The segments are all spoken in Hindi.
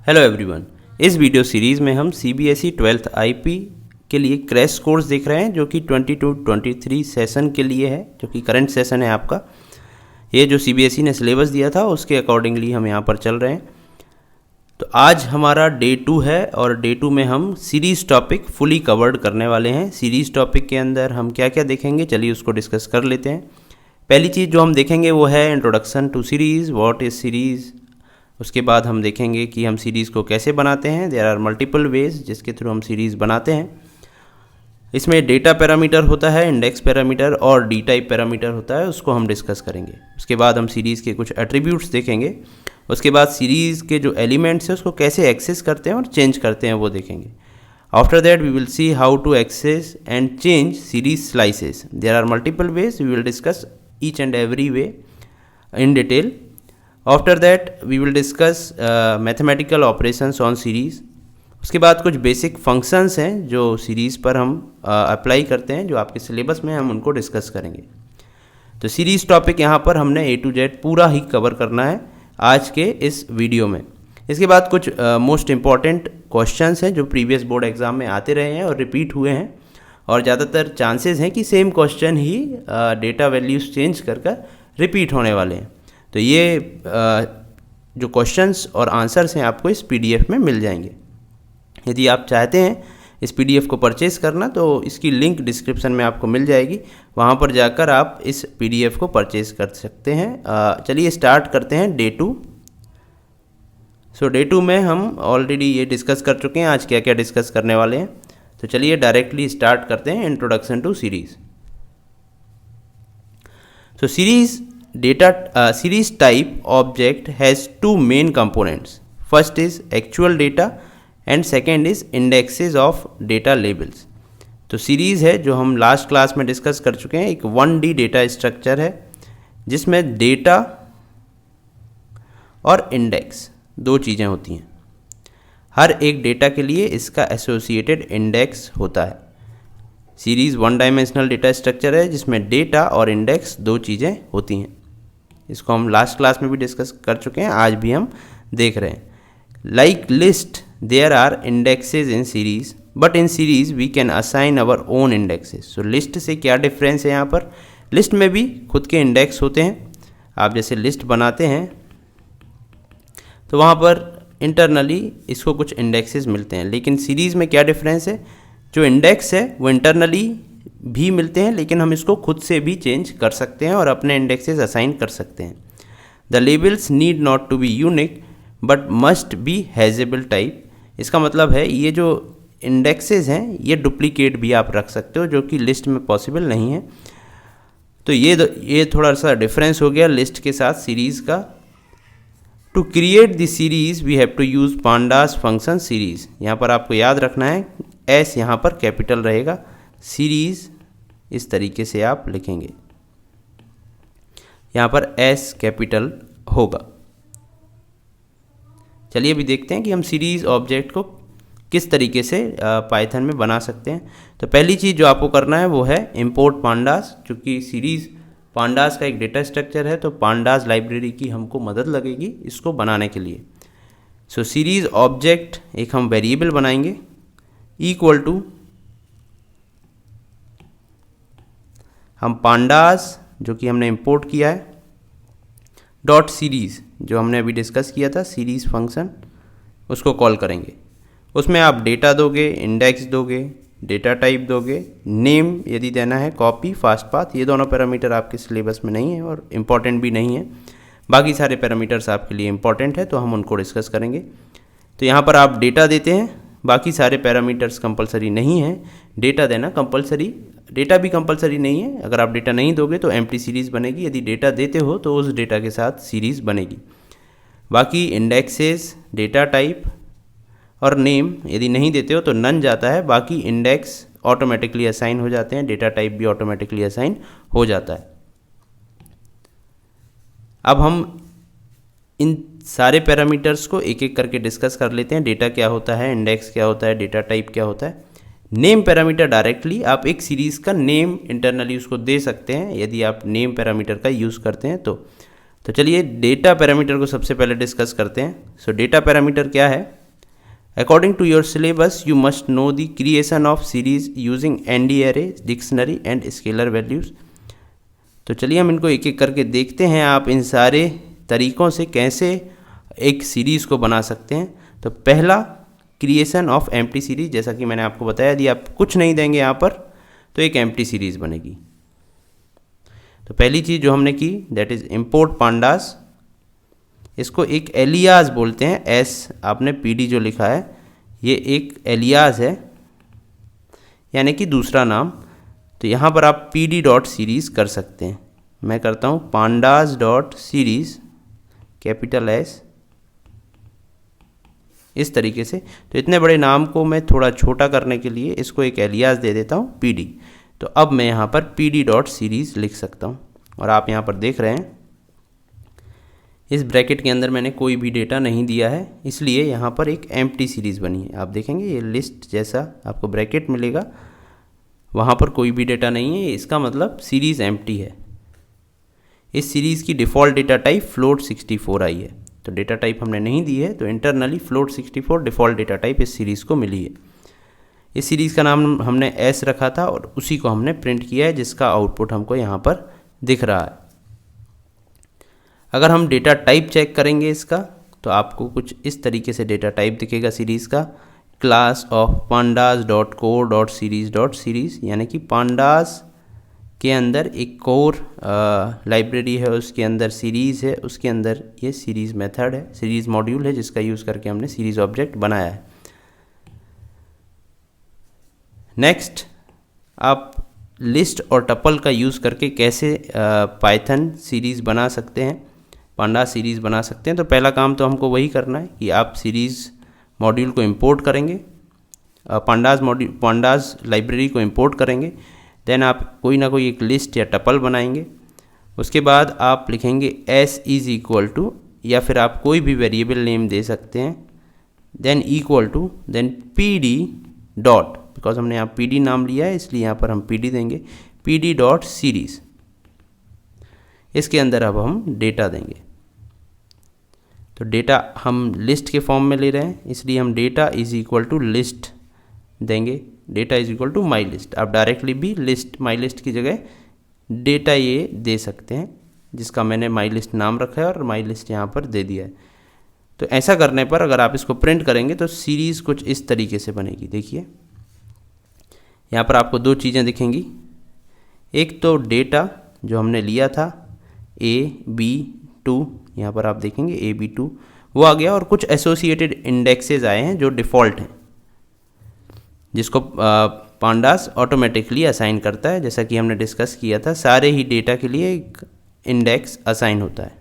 हेलो एवरीवन, इस वीडियो सीरीज़ में हम सीबीएसई 12th आईपी के लिए क्रैश कोर्स देख रहे हैं जो कि 22-23 सेशन के लिए है, जो कि करंट सेशन है आपका। ये जो सीबीएसई ने सिलेबस दिया था उसके अकॉर्डिंगली हम यहाँ पर चल रहे हैं। तो आज हमारा डे 2 है और डे 2 में हम सीरीज़ टॉपिक फुली कवर्ड करने वाले हैं। सीरीज़ टॉपिक के अंदर हम क्या क्या देखेंगे, चलिए उसको डिस्कस कर लेते हैं। पहली चीज़ जो हम देखेंगे वो है introduction to series, what is series. उसके बाद हम देखेंगे कि हम सीरीज़ को कैसे बनाते हैं। देयर आर मल्टीपल वेज जिसके थ्रू हम सीरीज़ बनाते हैं। इसमें डेटा पैरामीटर होता है, इंडेक्स पैरामीटर और डी टाइप पैरामीटर होता है, उसको हम डिस्कस करेंगे। उसके बाद हम सीरीज़ के कुछ एट्रीब्यूट्स देखेंगे। उसके बाद सीरीज़ के जो एलिमेंट्स हैं उसको कैसे एक्सेस करते हैं और चेंज करते हैं वो देखेंगे। After that we will see how to access and change series slices. There are multiple ways, we will discuss each and every way in detail. After that we will discuss mathematical operations on series. उसके बाद कुछ बेसिक फंक्शंस हैं जो सीरीज़ पर हम अप्लाई करते हैं, जो आपके सिलेबस में हम उनको डिस्कस करेंगे। तो सीरीज़ टॉपिक यहाँ पर हमने A to Z पूरा ही कवर करना है आज के इस वीडियो में। इसके बाद कुछ मोस्ट इम्पॉर्टेंट क्वेश्चंस हैं जो प्रीवियस बोर्ड एग्ज़ाम में आते रहे हैं और रिपीट हुए हैं, और ज़्यादातर चांसेस हैं कि सेम क्वेश्चन ही डेटा वैल्यूज़ चेंज कर रिपीट होने वाले हैं। तो ये जो क्वेश्चंस और आंसर्स हैं आपको इस पीडीएफ में मिल जाएंगे। यदि आप चाहते हैं इस पीडीएफ को परचेज़ करना तो इसकी लिंक डिस्क्रिप्शन में आपको मिल जाएगी, वहाँ पर जाकर आप इस पीडीएफ को परचेज़ कर सकते हैं। चलिए स्टार्ट करते हैं डे 2। सो डे 2 में हम ऑलरेडी ये डिस्कस कर चुके हैं, आज क्या क्या डिस्कस करने वाले हैं। तो चलिए डायरेक्टली स्टार्ट करते हैं introduction to series. So series type object has two main components. First is actual data and second is indexes of data labels. तो सीरीज़ है जो हम लास्ट क्लास में डिस्कस कर चुके हैं, एक 1D डेटा स्ट्रक्चर है जिसमें डेटा और इंडेक्स दो चीज़ें होती हैं। हर एक डेटा के लिए इसका एसोसिएटेड इंडेक्स होता है। सीरीज़ 1 डायमेंशनल डेटा स्ट्रक्चर है जिसमें डेटा और इंडेक्स दो चीज़ें होती हैं। इसको हम लास्ट क्लास में भी डिस्कस कर चुके हैं, आज भी हम देख रहे हैं। Like list there are indexes in series, but in series we can assign our own indexes. So list से क्या डिफरेंस है, यहाँ पर लिस्ट में भी खुद के इंडेक्स होते हैं। आप जैसे लिस्ट बनाते हैं तो वहाँ पर इंटरनली इसको कुछ इंडेक्सेस मिलते हैं, लेकिन सीरीज़ में क्या डिफरेंस है, जो इंडेक्स है वो इंटरनली भी मिलते हैं लेकिन हम इसको खुद से भी चेंज कर सकते हैं और अपने इंडेक्सेस असाइन कर सकते हैं। The labels need not to be unique but must be hashable type. इसका मतलब है ये जो इंडेक्सेस हैं ये डुप्लीकेट भी आप रख सकते हो, जो कि लिस्ट में पॉसिबल नहीं है। तो ये थोड़ा सा डिफरेंस हो गया लिस्ट के साथ सीरीज़ का। To create the series we have to use pandas function series. यहाँ पर आपको याद रखना है एस यहाँ पर कैपिटल रहेगा, सीरीज़ इस तरीके से आप लिखेंगे, यहाँ पर एस कैपिटल होगा। चलिए अभी देखते हैं कि हम सीरीज़ ऑब्जेक्ट को किस तरीके से पाइथन में बना सकते हैं। तो पहली चीज़ जो आपको करना है वो है इंपोर्ट पांडास। चूँकि सीरीज़ पांडास का एक डेटा स्ट्रक्चर है तो पांडास लाइब्रेरी की हमको मदद लगेगी इसको बनाने के लिए। सो सीरीज़ ऑब्जेक्ट एक हम वेरिएबल बनाएंगे इक्वल टू हम पांडास जो कि हमने इंपोर्ट किया है डॉट सीरीज़, जो हमने अभी डिस्कस किया था सीरीज़ फंक्शन, उसको कॉल करेंगे। उसमें आप डेटा दोगे, इंडेक्स दोगे, डेटा टाइप दोगे, नेम यदि देना है, कॉपी, फास्ट पाथ। ये दोनों पैरामीटर आपके सिलेबस में नहीं है और इम्पॉर्टेंट भी नहीं है। बाकी सारे पैरामीटर्स आपके लिए इम्पॉर्टेंट है तो हम उनको डिस्कस करेंगे। तो यहाँ पर आप डेटा देते हैं, बाकी सारे पैरामीटर्स कंपलसरी नहीं है। डेटा देना कंपलसरी, डेटा भी कंपलसरी नहीं है। अगर आप डेटा नहीं दोगे तो एम्प्टी सीरीज़ बनेगी, यदि डेटा देते हो तो उस डेटा के साथ सीरीज़ बनेगी। बाकी इंडेक्सेस, डेटा टाइप और नेम यदि नहीं देते हो तो नन जाता है, बाकी इंडेक्स ऑटोमेटिकली असाइन हो जाते हैं, डेटा टाइप भी ऑटोमेटिकली असाइन हो जाता है। अब हम इन सारे पैरामीटर्स को एक एक करके डिस्कस कर लेते हैं। डेटा क्या होता है, इंडेक्स क्या होता है, डेटा टाइप क्या होता है। नेम पैरामीटर डायरेक्टली आप एक सीरीज़ का नेम इंटरनली उसको दे सकते हैं यदि आप नेम पैरामीटर का यूज़ करते हैं तो चलिए डेटा पैरामीटर को सबसे पहले डिस्कस करते हैं। सो डेटा पैरामीटर क्या है, according to your syllabus you must know the creation of series using ND array, dictionary and scalar values. तो चलिए हम इनको एक एक करके देखते हैं, आप इन सारे तरीक़ों से कैसे एक सीरीज़ को बना सकते हैं। तो पहला, क्रिएशन ऑफ एम्प्टी सीरीज, जैसा कि मैंने आपको बताया, यदि आप कुछ नहीं देंगे यहाँ पर तो एक एम्प्टी सीरीज़ बनेगी। तो पहली चीज़ जो हमने की दैट इज़ इम्पोर्ट पांडास। इसको एक एलियास बोलते हैं, एस आपने पीडी जो लिखा है ये एक एलियास है, यानी कि दूसरा नाम। तो यहाँ पर आप pd डॉट सीरीज़ कर सकते हैं। मैं करता हूँ pandas dot series, capital S, इस तरीके से। तो इतने बड़े नाम को मैं थोड़ा छोटा करने के लिए इसको एक एलियास दे देता हूँ pd। तो अब मैं यहाँ पर pd डॉट सीरीज़ लिख सकता हूँ, और आप यहाँ पर देख रहे हैं इस ब्रैकेट के अंदर मैंने कोई भी डेटा नहीं दिया है, इसलिए यहाँ पर एक एम्प्टी सीरीज़ बनी है। आप देखेंगे ये लिस्ट जैसा आपको ब्रैकेट मिलेगा, वहाँ पर कोई भी डेटा नहीं है, इसका मतलब सीरीज़ एम्प्टी है। इस सीरीज़ की डिफ़ॉल्ट डेटा टाइप फ्लोट 64 आई है, तो डेटा टाइप हमने नहीं दी है, तो internally float 64 default data type इस सीरीज़ को मिली है। इस सीरीज़ का नाम हमने एस रखा था और उसी को हमने प्रिंट किया है, जिसका आउटपुट हमको यहाँ पर दिख रहा है। अगर हम डेटा टाइप चेक करेंगे इसका, तो आपको कुछ इस तरीके से डेटा टाइप दिखेगा सीरीज़ का, class of pandas dot core dot series dot series, यानी कि पांडास के अंदर एक कोर लाइब्रेरी है, उसके अंदर सीरीज़ है, उसके अंदर ये सीरीज़ मेथड है, सीरीज़ मॉड्यूल है, जिसका यूज़ करके हमने सीरीज़ ऑब्जेक्ट बनाया है। नेक्स्ट, आप लिस्ट और टपल का यूज़ करके कैसे पाइथन सीरीज़ बना सकते हैं, पांडास सीरीज़ बना सकते हैं। तो पहला काम तो हमको वही करना है कि आप सीरीज़ मॉड्यूल को इंपोर्ट करेंगे, पांडास लाइब्रेरी को इंपोर्ट करेंगे, देन आप कोई ना कोई एक लिस्ट या टपल बनाएंगे। उसके बाद आप लिखेंगे एस इज़ इक्वल टू, या फिर आप कोई भी वेरिएबल नेम दे सकते हैं, then equal to, then pd dot, because हमने यहाँ pd नाम लिया है इसलिए यहाँ पर हम pd देंगे, pd डॉट सीरीज़। इसके अंदर अब हम डेटा देंगे। तो डेटा हम लिस्ट के फॉर्म में ले रहे हैं, इसलिए हम data is equal to list देंगे, data is equal to my list. आप डायरेक्टली भी लिस्ट, माई लिस्ट की जगह डेटा ये दे सकते हैं, जिसका मैंने माई लिस्ट नाम रखा है और माई लिस्ट यहाँ पर दे दिया है। तो ऐसा करने पर अगर आप इसको प्रिंट करेंगे तो सीरीज़ कुछ इस तरीके से बनेगी। देखिए यहाँ पर आपको दो चीज़ें दिखेंगी, एक तो डेटा जो हमने लिया था AB2, यहाँ पर आप देखेंगे AB2 वो आ गया, और कुछ एसोसिएटेड इंडेक्सेस आए हैं जो डिफ़ॉल्ट हैं, जिसको पांडास ऑटोमेटिकली असाइन करता है। जैसा कि हमने डिस्कस किया था, सारे ही डेटा के लिए एक इंडेक्स असाइन होता है,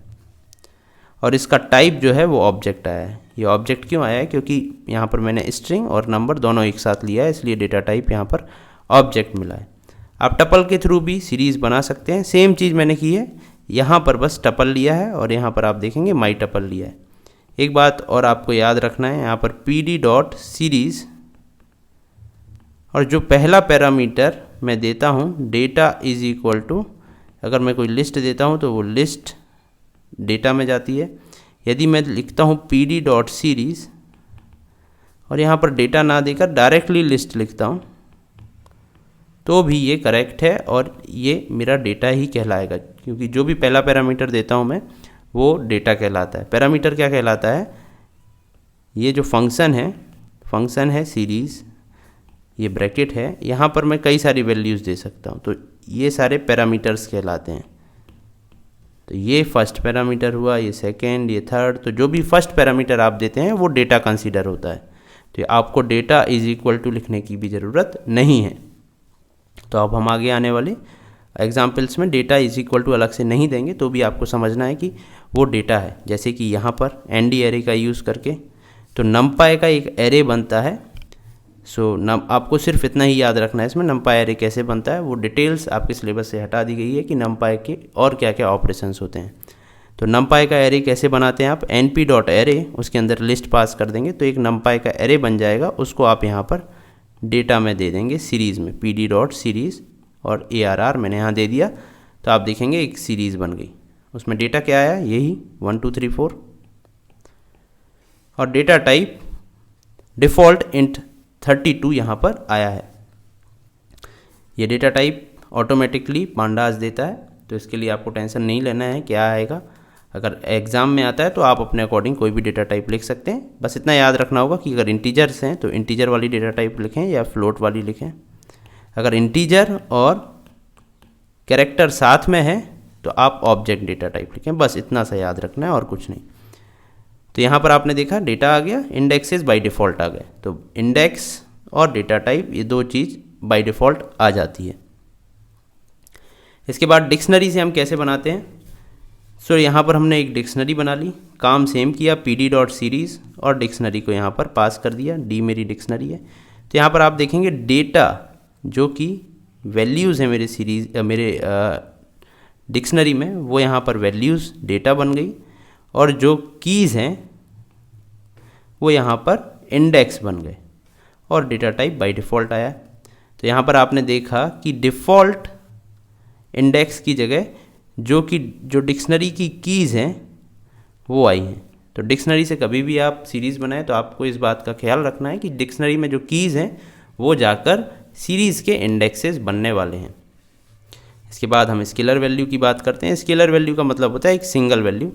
और इसका टाइप जो है वो ऑब्जेक्ट आया है। ये ऑब्जेक्ट क्यों आया है? क्योंकि यहाँ पर मैंने स्ट्रिंग और नंबर दोनों एक साथ लिया है, इसलिए डेटा टाइप यहाँ पर ऑब्जेक्ट मिला है। आप टपल के थ्रू भी सीरीज़ बना सकते हैं, सेम चीज़ मैंने की है, यहाँ पर बस टपल लिया है और यहाँ पर आप देखेंगे माई टपल लिया है। एक बात और आपको याद रखना है, यहाँ पर pd डॉट सीरीज़, और जो पहला पैरामीटर मैं देता हूँ डेटा इज़ इक्वल टू, अगर मैं कोई लिस्ट देता हूँ तो वो लिस्ट डेटा में जाती है। यदि मैं लिखता हूँ pd डॉट सीरीज़ और यहाँ पर डेटा ना देकर डायरेक्टली लिस्ट लिखता हूँ, तो भी ये करेक्ट है और ये मेरा डेटा ही कहलाएगा, क्योंकि जो भी पहला पैरामीटर देता हूँ मैं वो डेटा कहलाता है। पैरामीटर क्या कहलाता है? ये जो फंक्शन है सीरीज़, ये ब्रैकेट है, यहाँ पर मैं कई सारी वैल्यूज़ दे सकता हूँ, तो ये सारे पैरामीटर्स कहलाते हैं। तो ये फर्स्ट पैरामीटर हुआ, ये सेकेंड, ये थर्ड, तो जो भी फर्स्ट पैरामीटर आप देते हैं वो डेटा कंसीडर होता है। तो आपको डेटा इज़ इक्वल टू लिखने की भी ज़रूरत नहीं है। तो अब हम आगे आने वाले एग्जाम्पल्स में डेटा इज़ इक्वल टू अलग से नहीं देंगे, तो भी आपको समझना है कि वो डेटा है। जैसे कि यहाँ पर एनडी एरे का यूज़ करके तो नमपाई का एक एरे बनता है। आपको सिर्फ इतना ही याद रखना है इसमें, नमपाई एरे कैसे बनता है, वो डिटेल्स आपके सिलेबस से हटा दी गई है कि नमपाई के और क्या क्या ऑपरेशंस होते हैं। तो नमपाई का एरे कैसे बनाते हैं आप, np डॉट एरे, उसके अंदर लिस्ट पास कर देंगे तो एक नमपाई का एरे बन जाएगा। उसको आप यहाँ पर डेटा में दे देंगे सीरीज़ में, pd डॉट सीरीज़, और arr मैंने यहाँ दे दिया, तो आप देखेंगे एक सीरीज़ बन गई। उसमें डेटा क्या आया, यही 1 2 3 4, और डेटा टाइप डिफ़ॉल्ट इंट 32 यहाँ पर आया है। ये डेटा टाइप ऑटोमेटिकली पांडास देता है, तो इसके लिए आपको टेंशन नहीं लेना है क्या आएगा। अगर एग्ज़ाम में आता है तो आप अपने अकॉर्डिंग कोई भी डेटा टाइप लिख सकते हैं। बस इतना याद रखना होगा कि अगर इंटीजर्स हैं तो इंटीजर वाली डेटा टाइप लिखें या फ्लोट वाली लिखें। अगर इंटीजर और कैरेक्टर साथ में है तो आप ऑब्जेक्ट डेटा टाइप लिखें। बस इतना सा याद रखना है और कुछ नहीं। तो यहाँ पर आपने देखा डेटा आ गया, इंडेक्सेस बाय डिफ़ॉल्ट आ गए। तो इंडेक्स और डेटा टाइप ये दो चीज़ बाय डिफ़ॉल्ट आ जाती है। इसके बाद डिक्शनरी से हम कैसे बनाते हैं। सो यहाँ पर हमने एक डिक्शनरी बना ली, काम सेम किया, pd.series और डिक्शनरी को यहाँ पर पास कर दिया। डी मेरी डिक्शनरी है। तो यहाँ पर आप देखेंगे डेटा जो कि वैल्यूज़ है मेरे डिक्शनरी में, वो यहाँ पर वैल्यूज़ डेटा बन गई और जो कीज़ हैं वो यहाँ पर इंडेक्स बन गए और डेटा टाइप बाय डिफ़ॉल्ट आया। तो यहाँ पर आपने देखा कि डिफ़ॉल्ट इंडेक्स की जगह जो डिक्शनरी की कीज़ हैं वो आई हैं। तो डिक्शनरी से कभी भी आप सीरीज़ बनाएं तो आपको इस बात का ख्याल रखना है कि डिक्शनरी में जो कीज़ हैं वो जाकर सीरीज़ के इंडेक्सेस बनने वाले हैं। इसके बाद हम स्केलर वैल्यू की बात करते हैं। स्केलर वैल्यू का मतलब होता है एक सिंगल वैल्यू।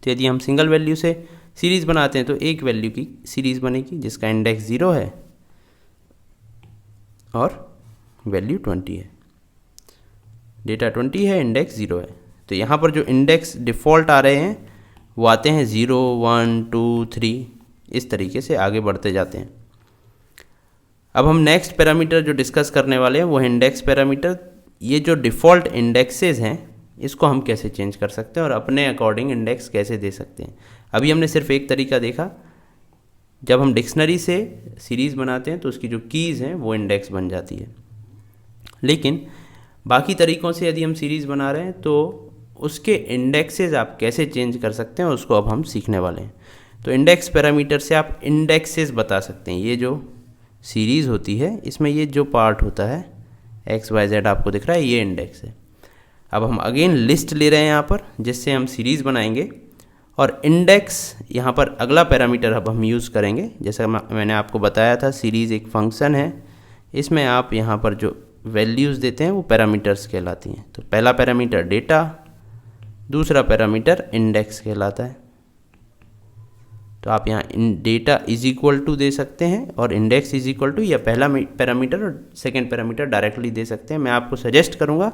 तो यदि हम सिंगल वैल्यू से सीरीज़ बनाते हैं तो एक वैल्यू की सीरीज़ बनेगी जिसका इंडेक्स 0 है और वैल्यू 20 है। डेटा 20 है, इंडेक्स 0 है। तो यहाँ पर जो इंडेक्स डिफ़ॉल्ट आ रहे हैं वो आते हैं 0, 1, 2, 3, इस तरीके से आगे बढ़ते जाते हैं। अब हम नेक्स्ट पैरामीटर जो डिस्कस करने वाले हैं वो है इंडेक्स पैरामीटर। ये जो डिफ़ॉल्ट इंडेक्सेस हैं इसको हम कैसे चेंज कर सकते हैं और अपने अकॉर्डिंग इंडेक्स कैसे दे सकते हैं। अभी हमने सिर्फ एक तरीका देखा, जब हम डिक्शनरी से सीरीज़ बनाते हैं तो उसकी जो कीज़ हैं वो इंडेक्स बन जाती है। लेकिन बाकी तरीक़ों से यदि हम सीरीज़ बना रहे हैं तो उसके इंडेक्सेस आप कैसे चेंज कर सकते हैं उसको अब हम सीखने वाले हैं। तो इंडेक्स पैरामीटर से आप इंडेक्सेस बता सकते हैं। ये जो सीरीज़ होती है इसमें ये जो पार्ट होता है एक्स वाई जेड आपको दिख रहा है, ये इंडेक्स है। अब हम अगेन लिस्ट ले रहे हैं यहाँ पर जिससे हम सीरीज़ बनाएंगे और इंडेक्स यहाँ पर अगला पैरामीटर अब हम यूज़ करेंगे। जैसा मैंने आपको बताया था सीरीज़ एक फंक्शन है, इसमें आप यहाँ पर जो वैल्यूज़ देते हैं वो पैरामीटर्स कहलाती हैं। तो पहला पैरामीटर डेटा, दूसरा पैरामीटर इंडेक्स कहलाता है। तो आप यहाँ डेटा इज इक्वल टू दे सकते हैं और इंडेक्स इज इक्वल टू, या पहला पैरामीटर और सेकेंड पैरामीटर डायरेक्टली दे सकते हैं। मैं आपको सजेस्ट करूँगा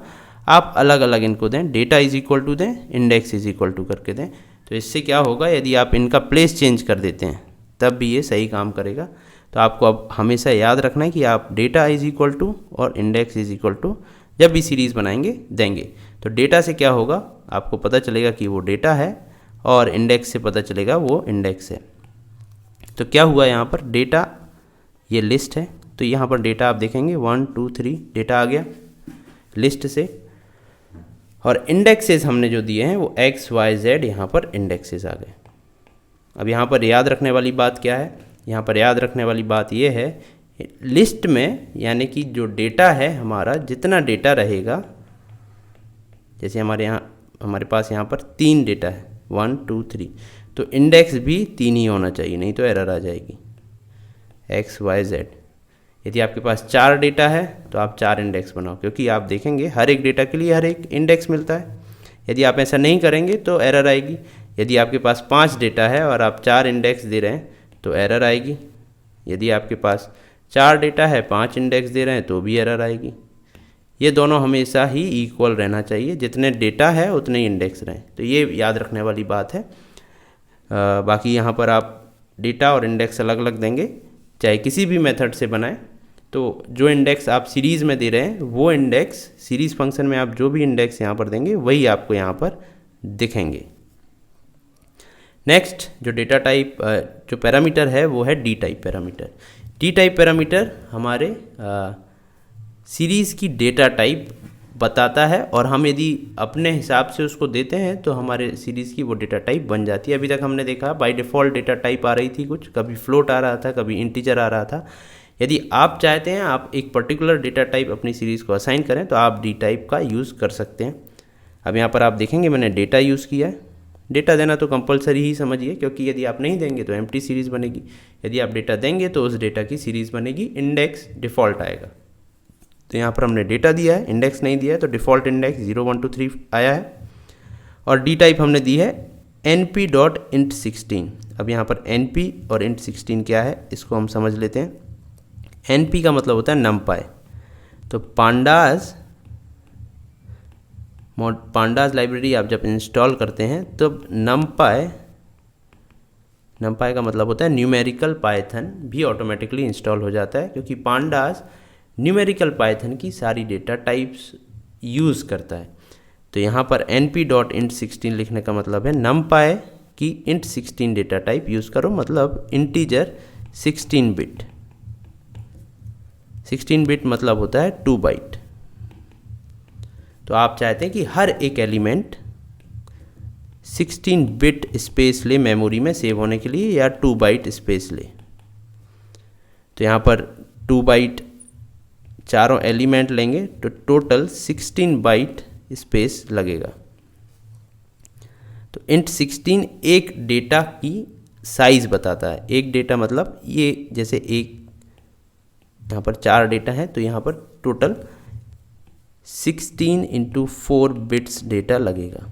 आप अलग अलग इनको दें, डेटा इज इक्वल टू दें, इंडेक्स इज इक्वल टू करके दें। तो इससे क्या होगा, यदि आप इनका प्लेस चेंज कर देते हैं तब भी ये सही काम करेगा। तो आपको अब हमेशा याद रखना है कि आप डेटा इज इक्वल टू और इंडेक्स इज इक्वल टू जब भी सीरीज़ बनाएंगे देंगे। तो डेटा से क्या होगा, आपको पता चलेगा कि वो डेटा है और इंडेक्स से पता चलेगा वो इंडेक्स है। तो क्या हुआ यहाँ पर, डेटा ये लिस्ट है तो यहाँ पर डेटा आप देखेंगे 1, 2, 3 डेटा आ गया लिस्ट से, और इंडेक्सेस हमने जो दिए हैं वो एक्स वाई जेड यहाँ पर इंडेक्सेस आ गए। अब यहाँ पर याद रखने वाली बात क्या है, यहाँ पर याद रखने वाली बात ये है लिस्ट में, यानी कि जो डेटा है हमारा जितना डेटा रहेगा, जैसे हमारे पास यहाँ पर 3 डेटा है 1, 2, 3, तो इंडेक्स भी 3 ही होना चाहिए, नहीं तो एरर आ जाएगी एक्स वाई जेड। यदि आपके पास 4 डेटा है तो आप 4 इंडेक्स बनाओ, क्योंकि आप देखेंगे हर एक डेटा के लिए हर एक इंडेक्स मिलता है। यदि आप ऐसा नहीं करेंगे तो एरर आएगी। यदि आपके पास 5 डेटा है और आप 4 इंडेक्स दे रहे हैं तो एरर आएगी। यदि आपके पास 4 डेटा है 5 इंडेक्स दे रहे हैं तो भी एरर आएगी। ये दोनों हमेशा ही इक्वल रहना चाहिए, जितने डेटा है उतने ही इंडेक्स रहें। तो ये याद रखने वाली बात है। बाकी यहाँ पर आप डेटा और इंडेक्स अलग अलग देंगे, चाहे किसी भी मेथड से बनाएं। तो जो इंडेक्स आप सीरीज़ में दे रहे हैं वो इंडेक्स सीरीज़ फंक्शन में आप जो भी इंडेक्स यहाँ पर देंगे वही आपको यहाँ पर दिखेंगे। नेक्स्ट जो डेटा टाइप जो पैरामीटर है वो है D type parameter. D type parameter हमारे सीरीज़ की डेटा टाइप बताता है और हम यदि अपने हिसाब से उसको देते हैं तो हमारे सीरीज़ की वो डेटा टाइप बन जाती है। अभी तक हमने देखा बाय डिफ़ॉल्ट डेटा टाइप आ रही थी, कुछ कभी फ्लोट आ रहा था, कभी इंटीजर आ रहा था। यदि आप चाहते हैं आप एक पर्टिकुलर डेटा टाइप अपनी सीरीज़ को असाइन करें तो आप डी टाइप का यूज़ कर सकते हैं। अब यहाँ पर आप देखेंगे मैंने डेटा यूज़ किया है, डेटा देना तो कंपलसरी ही समझिए, क्योंकि यदि आप नहीं देंगे तो एम्प्टी सीरीज़ बनेगी, यदि आप डेटा देंगे तो उस डेटा की सीरीज़ बनेगी, इंडेक्स डिफ़ॉल्ट आएगा। तो यहाँ पर हमने डेटा दिया है, इंडेक्स नहीं दिया है, तो डिफ़ॉल्ट इंडेक्स 0 1 2 3 आया है। और डी टाइप हमने दी है np.int16। अब यहाँ पर np और int16 क्या है इसको हम समझ लेते हैं। np का मतलब होता है numpy। तो पांडास लाइब्रेरी आप जब इंस्टॉल करते हैं तो numpy का मतलब होता है न्यूमेरिकल पाइथन भी ऑटोमेटिकली इंस्टॉल हो जाता है, क्योंकि पांडास न्यूमेरिकल पाइथन की सारी डेटा टाइप्स यूज़ करता है। तो यहाँ पर np.int16 लिखने का मतलब है numpy की int16 डेटा टाइप यूज़ करो, मतलब इंटीजर 16 बिट। 16 बिट मतलब होता है 2 बाइट। तो आप चाहते हैं कि हर एक एलिमेंट 16 बिट स्पेस ले मेमोरी में सेव होने के लिए, या 2 बाइट स्पेस ले। तो यहाँ पर 2 बाइट चारों एलिमेंट लेंगे तो टोटल 16 बाइट स्पेस लगेगा। तो int16 एक डेटा की साइज़ बताता है। एक डेटा मतलब ये जैसे एक यहाँ पर 4 डेटा है, तो यहाँ पर टोटल 16 × 4 बिट्स डेटा लगेगा।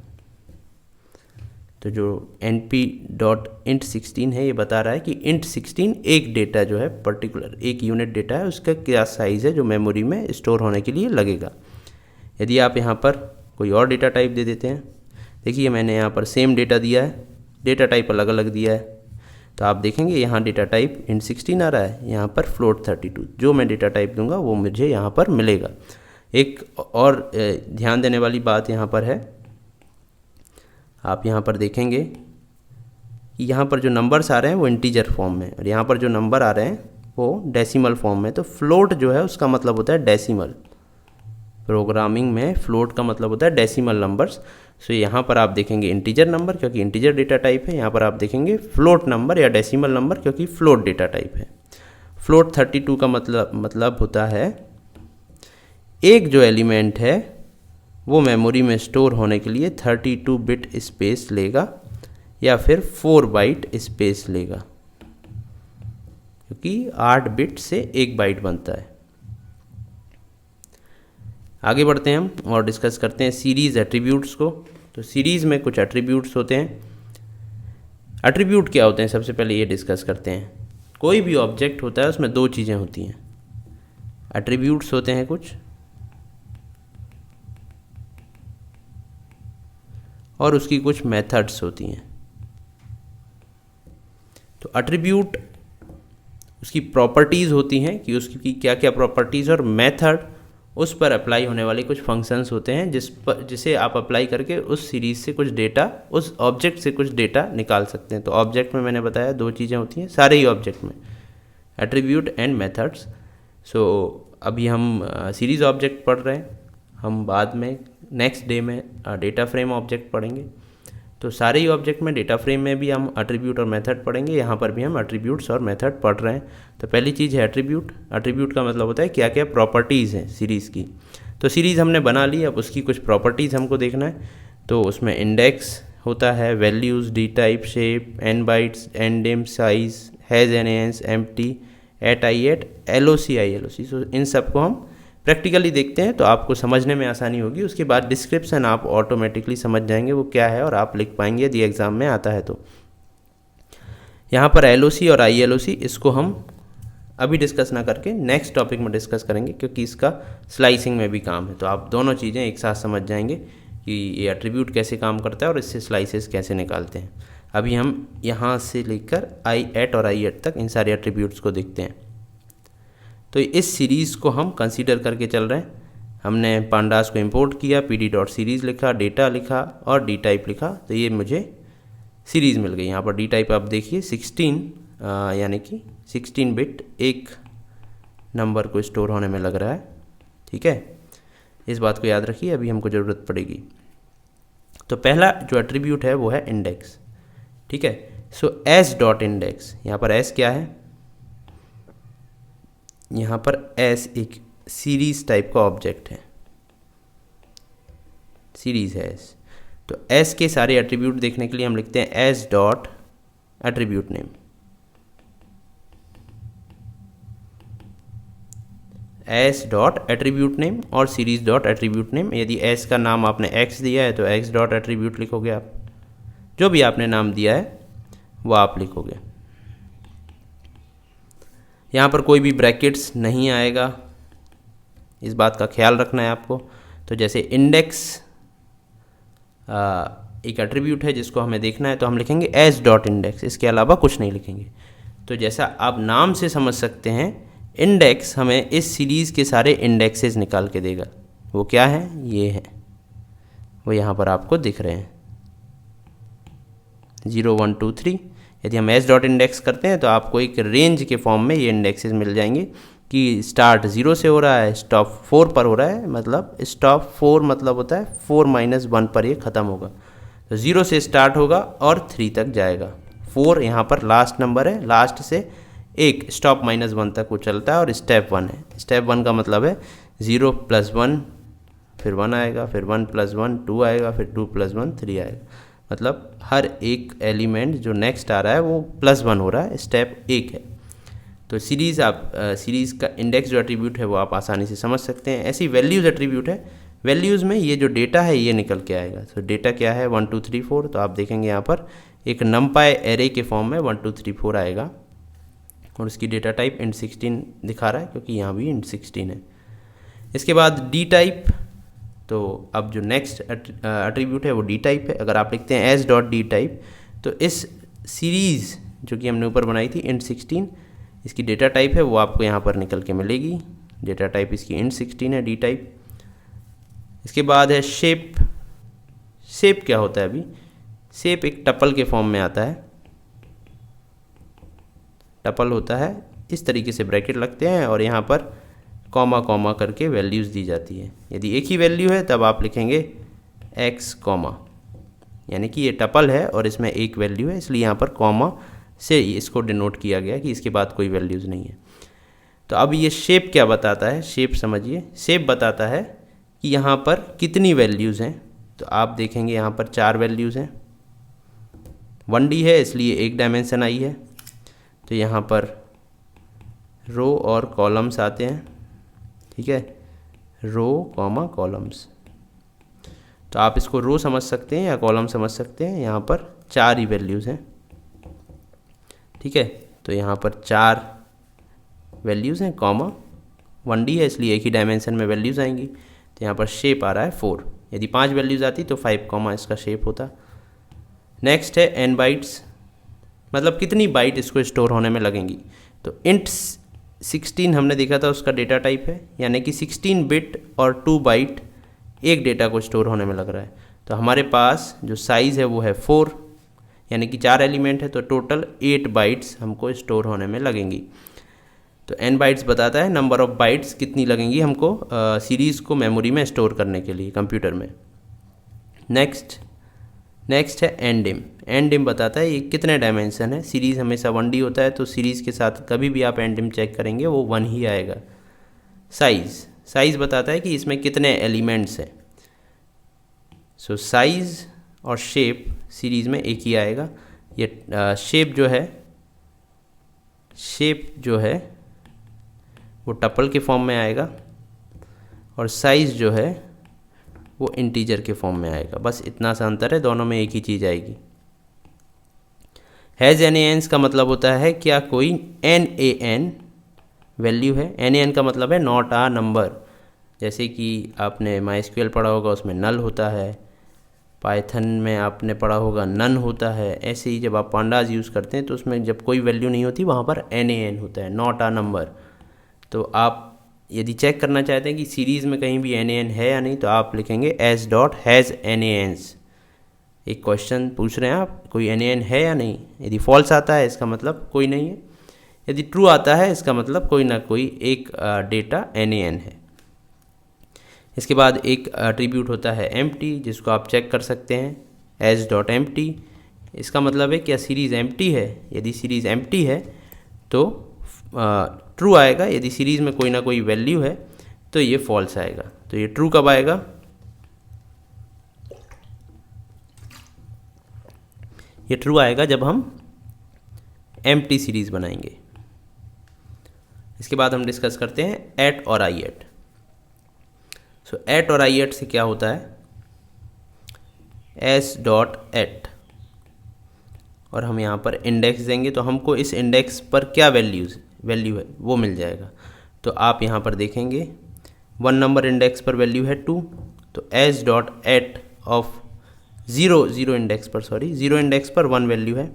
तो जो np.int16 है ये बता रहा है कि int16 एक डेटा जो है पर्टिकुलर एक यूनिट डेटा है, उसका क्या साइज़ है जो मेमोरी में स्टोर होने के लिए लगेगा। यदि आप यहाँ पर कोई और डेटा टाइप दे देते हैं, देखिए मैंने यहाँ पर सेम डेटा दिया है, डेटा टाइप अलग अलग दिया है, तो आप देखेंगे यहाँ डेटा टाइप int16 आ रहा है, यहाँ पर float 32। जो मैं डेटा टाइप दूंगा वो मुझे यहाँ पर मिलेगा। एक और ध्यान देने वाली बात यहाँ पर है, आप यहाँ पर देखेंगे कि यहाँ पर जो नंबर्स आ रहे हैं वो इंटीजर फॉर्म में, और यहाँ पर जो नंबर आ रहे हैं वो डेसिमल फॉर्म में। तो फ्लोट जो है उसका मतलब होता है डेसिमल। प्रोग्रामिंग में फ्लोट का मतलब होता है डेसिमल नंबर्स। सो यहाँ पर आप देखेंगे इंटीजर नंबर क्योंकि इंटीजर डेटा टाइप है, यहाँ पर आप देखेंगे फ्लोट नंबर या डेसिमल नंबर क्योंकि फ्लोट डेटा टाइप है। फ्लोट 32 का मतलब होता है एक जो एलिमेंट है वो मेमोरी में स्टोर होने के लिए 32 बिट स्पेस लेगा या फिर 4 बाइट स्पेस लेगा, क्योंकि 8 बिट से 1 बाइट बनता है। आगे बढ़ते हैं हम और डिस्कस करते हैं सीरीज़ एट्रीब्यूट्स को। तो सीरीज़ में कुछ एट्रीब्यूट्स होते हैं। एट्रीब्यूट क्या होते हैं सबसे पहले ये डिस्कस करते हैं। कोई भी ऑब्जेक्ट होता है उसमें 2 चीज़ें होती हैं, एट्रीब्यूट्स होते हैं कुछ, और उसकी कुछ मेथड्स होती हैं। तो एट्रीब्यूट उसकी प्रॉपर्टीज़ होती हैं कि उसकी क्या क्या प्रॉपर्टीज़, और मेथड उस पर अप्लाई होने वाले कुछ फंक्शंस होते हैं जिसे आप अप्लाई करके उस सीरीज़ से कुछ डेटा, उस ऑब्जेक्ट से कुछ डेटा निकाल सकते हैं। तो ऑब्जेक्ट में मैंने बताया 2 चीज़ें होती हैं, सारे ही ऑब्जेक्ट में, एट्रीब्यूट एंड मेथड्स। सो अभी हम सीरीज़ ऑब्जेक्ट पढ़ रहे हैं, हम बाद में नेक्स्ट डे में डेटा फ्रेम ऑब्जेक्ट पढ़ेंगे। तो सारे ही ऑब्जेक्ट में, डेटा फ्रेम में भी हम एट्रीब्यूट और मेथड पढ़ेंगे, यहाँ पर भी हम एट्रीब्यूट्स और मेथड पढ़ रहे हैं। तो पहली चीज़ है एट्रीब्यूट। एट्रीब्यूट का मतलब होता है क्या क्या प्रॉपर्टीज़ हैं सीरीज़ की। तो सीरीज़ हमने बना ली, अब उसकी कुछ प्रॉपर्टीज़ हमको देखना है। तो उसमें इंडेक्स होता है, values, D type, shape, n bytes, n dim, size, has, NaNs, empty, @i@, LOC, ILOC। सो इन सब को हम प्रैक्टिकली देखते हैं तो आपको समझने में आसानी होगी। उसके बाद डिस्क्रिप्शन आप ऑटोमेटिकली समझ जाएंगे वो क्या है और आप लिख पाएंगे यदि एग्ज़ाम में आता है तो। यहाँ पर LOC और ILOC इसको हम अभी डिस्कस ना करके नेक्स्ट टॉपिक में डिस्कस करेंगे, क्योंकि इसका स्लाइसिंग में भी काम है। तो आप दोनों चीज़ें एक साथ समझ जाएंगे कि ये एट्रीब्यूट कैसे काम करता है और इससे स्लाइसेस कैसे निकालते हैं। अभी हम यहाँ से लेकर i@ और i@ तक इन सारे एट्रीब्यूट्स को देखते हैं। तो इस सीरीज़ को हम कंसीडर करके चल रहे हैं। हमने पांडास को इंपोर्ट किया, pd.series लिखा, डेटा लिखा और डी टाइप लिखा, तो ये मुझे सीरीज़ मिल गई। यहाँ पर डी टाइप आप देखिए 16 यानी कि 16 बिट एक नंबर को स्टोर होने में लग रहा है। ठीक है, इस बात को याद रखिए, अभी हमको ज़रूरत पड़ेगी। तो पहला जो एट्रीब्यूट है वो है इंडेक्स। ठीक है, सो s.index, यहाँ पर s क्या है, यहाँ पर s एक सीरीज़ टाइप का ऑब्जेक्ट है, सीरीज़ है s। तो एस के सारे एट्रीब्यूट देखने के लिए हम लिखते हैं S dot attribute name, S dot attribute name और सीरीज डॉट एट्रीब्यूट नेम। यदि एस का नाम आपने एक्स दिया है तो एक्स डॉट एट्रीब्यूट लिखोगे आप, जो भी आपने नाम दिया है वो आप लिखोगे। यहाँ पर कोई भी ब्रैकेट्स नहीं आएगा, इस बात का ख्याल रखना है आपको। तो जैसे इंडेक्स एक एट्रीब्यूट है जिसको हमें देखना है तो हम लिखेंगे एस डॉट इंडेक्स, इसके अलावा कुछ नहीं लिखेंगे। तो जैसा आप नाम से समझ सकते हैं, इंडेक्स हमें इस सीरीज़ के सारे इंडेक्सेस निकाल के देगा। वो क्या है? ये है, वो यहाँ पर आपको दिख रहे हैं 0 1 2 3। यदि हम एस डॉट इंडेक्स करते हैं तो आपको एक रेंज के फॉर्म में ये इंडेक्सेस मिल जाएंगे कि स्टार्ट 0 से हो रहा है, स्टॉप 4 पर हो रहा है, मतलब स्टॉप 4 मतलब होता है 4 - 1 पर ये ख़त्म होगा। तो 0 से स्टार्ट होगा और 3 तक जाएगा। 4 यहाँ पर लास्ट नंबर है, लास्ट से एक स्टॉप -1 तक वो चलता है और स्टेप 1 है। स्टेप 1 का मतलब है 0 + 1, फिर 1 आएगा, फिर 1 + 1 2 आएगा, फिर 2 + 1 3 आएगा। मतलब हर एक एलिमेंट जो नेक्स्ट आ रहा है वो +1 हो रहा है, स्टेप 1 है। तो सीरीज़ सीरीज़ का इंडेक्स जो एट्रीब्यूट है वो आप आसानी से समझ सकते हैं। ऐसी वैल्यूज़ एट्रीब्यूट है, वैल्यूज़ में ये जो डेटा है ये निकल के आएगा। तो डेटा क्या है? 1 2 3 4। तो आप देखेंगे यहाँ पर एक नंपाई एरे के फॉर्म में 1 2 3 4 आएगा और उसकी डेटा टाइप int 16 दिखा रहा है क्योंकि यहाँ भी int 16 है। इसके बाद डी टाइप, तो अब जो नेक्स्ट एट्रीब्यूट है वो डी टाइप है। अगर आप लिखते हैं एस डॉट डी टाइप तो इस सीरीज़ जो कि हमने ऊपर बनाई थी int 16, इसकी डेटा टाइप है वो आपको यहाँ पर निकल के मिलेगी। डेटा टाइप इसकी int 16 है, डी टाइप। इसके बाद है शेप। शेप क्या होता है? अभी शेप एक टपल के फॉर्म में आता है। टपल होता है इस तरीके से, ब्रैकेट लगते हैं और यहाँ पर कॉमा कॉमा करके वैल्यूज़ दी जाती है। यदि एक ही वैल्यू है तब आप लिखेंगे x कॉमा, यानी कि ये टपल है और इसमें एक वैल्यू है, इसलिए यहाँ पर कॉमा से इसको डिनोट किया गया कि इसके बाद कोई वैल्यूज़ नहीं है। तो अब ये शेप क्या बताता है? शेप समझिए, शेप बताता है कि यहाँ पर कितनी वैल्यूज़ हैं। तो आप देखेंगे यहाँ पर 4 वैल्यूज़ हैं। 1D है इसलिए एक डायमेंशन आई है, तो यहाँ पर रो और कॉलम्स आते हैं, ठीक है, रो कॉमा कॉलम्स। तो आप इसको रो समझ सकते हैं या कॉलम समझ सकते हैं। यहाँ पर 4 ही वैल्यूज़ हैं, ठीक है। तो यहाँ पर 4 वैल्यूज़ हैं, कॉमा 1D है इसलिए एक ही डायमेंशन में वैल्यूज़ आएंगी। तो यहाँ पर शेप आ रहा है 4। यदि 5 वैल्यूज़ आती तो 5 कॉमा इसका शेप होता। नेक्स्ट है n बाइट्स, मतलब कितनी बाइट इसको स्टोर होने में लगेंगी। तो int 16 हमने देखा था उसका डेटा टाइप है, यानी कि 16 बिट और 2 बाइट एक डेटा को स्टोर होने में लग रहा है। तो हमारे पास जो साइज़ है वो है 4, यानी कि 4 एलिमेंट है, तो टोटल 8 बाइट्स हमको स्टोर होने में लगेंगी। तो n बाइट्स बताता है नंबर ऑफ़ बाइट्स कितनी लगेंगी हमको सीरीज़ को मेमोरी में स्टोर करने के लिए कंप्यूटर में। नेक्स्ट है ndim। ndim बताता है ये कितने डायमेंशन है। सीरीज़ हमेशा 1D होता है तो सीरीज़ के साथ कभी भी आप ndim चेक करेंगे वो 1 ही आएगा। साइज़ बताता है कि इसमें कितने एलिमेंट्स हैं। सो साइज़ और शेप सीरीज़ में एक ही आएगा। ये शेप जो है वो टपल के फॉर्म में आएगा और साइज़ जो है वो इंटीजर के फॉर्म में आएगा। बस इतना सा अंतर है, दोनों में एक ही चीज़ आएगी। हैज़ NaN का मतलब होता है क्या कोई NaN वैल्यू है। NaN का मतलब है नॉट आ नंबर। जैसे कि आपने MySQL पढ़ा होगा उसमें नल होता है, पाइथन में आपने पढ़ा होगा नन होता है। ऐसे ही जब आप पांडास यूज़ करते हैं तो उसमें जब कोई वैल्यू नहीं होती वहाँ पर NaN होता है, नॉट आ नंबर। तो आप यदि चेक करना चाहते हैं कि सीरीज़ में कहीं भी NaN है या नहीं तो आप लिखेंगे एस डॉट हैज़ NaNs। एक क्वेश्चन पूछ रहे हैं आप, कोई NaN है या नहीं। यदि फॉल्स आता है इसका मतलब कोई नहीं है, यदि ट्रू आता है इसका मतलब कोई ना कोई एक डेटा NaN है। इसके बाद एक एट्रीब्यूट होता है एम्प्टी, जिसको आप चेक कर सकते हैं एस डॉट एम्प्टी। इसका मतलब है क्या सीरीज़ एम्प्टी है। यदि सीरीज़ एम्प्टी है तो ट्रू आएगा, यदि सीरीज़ में कोई ना कोई वैल्यू है तो ये फॉल्स आएगा। तो ये ट्रू कब आएगा? ये ट्रू आएगा जब हम एम्प्टी सीरीज़ बनाएंगे। इसके बाद हम डिस्कस करते हैं एट और आई एट। सो एट और आई एट से क्या होता है, एस डॉट एट, और हम यहाँ पर इंडेक्स देंगे तो हमको इस इंडेक्स पर क्या वैल्यू है वो मिल जाएगा। तो आप यहाँ पर देखेंगे 1 नंबर इंडेक्स पर वैल्यू है 2, तो S dot at of zero index पर 1 वैल्यू है,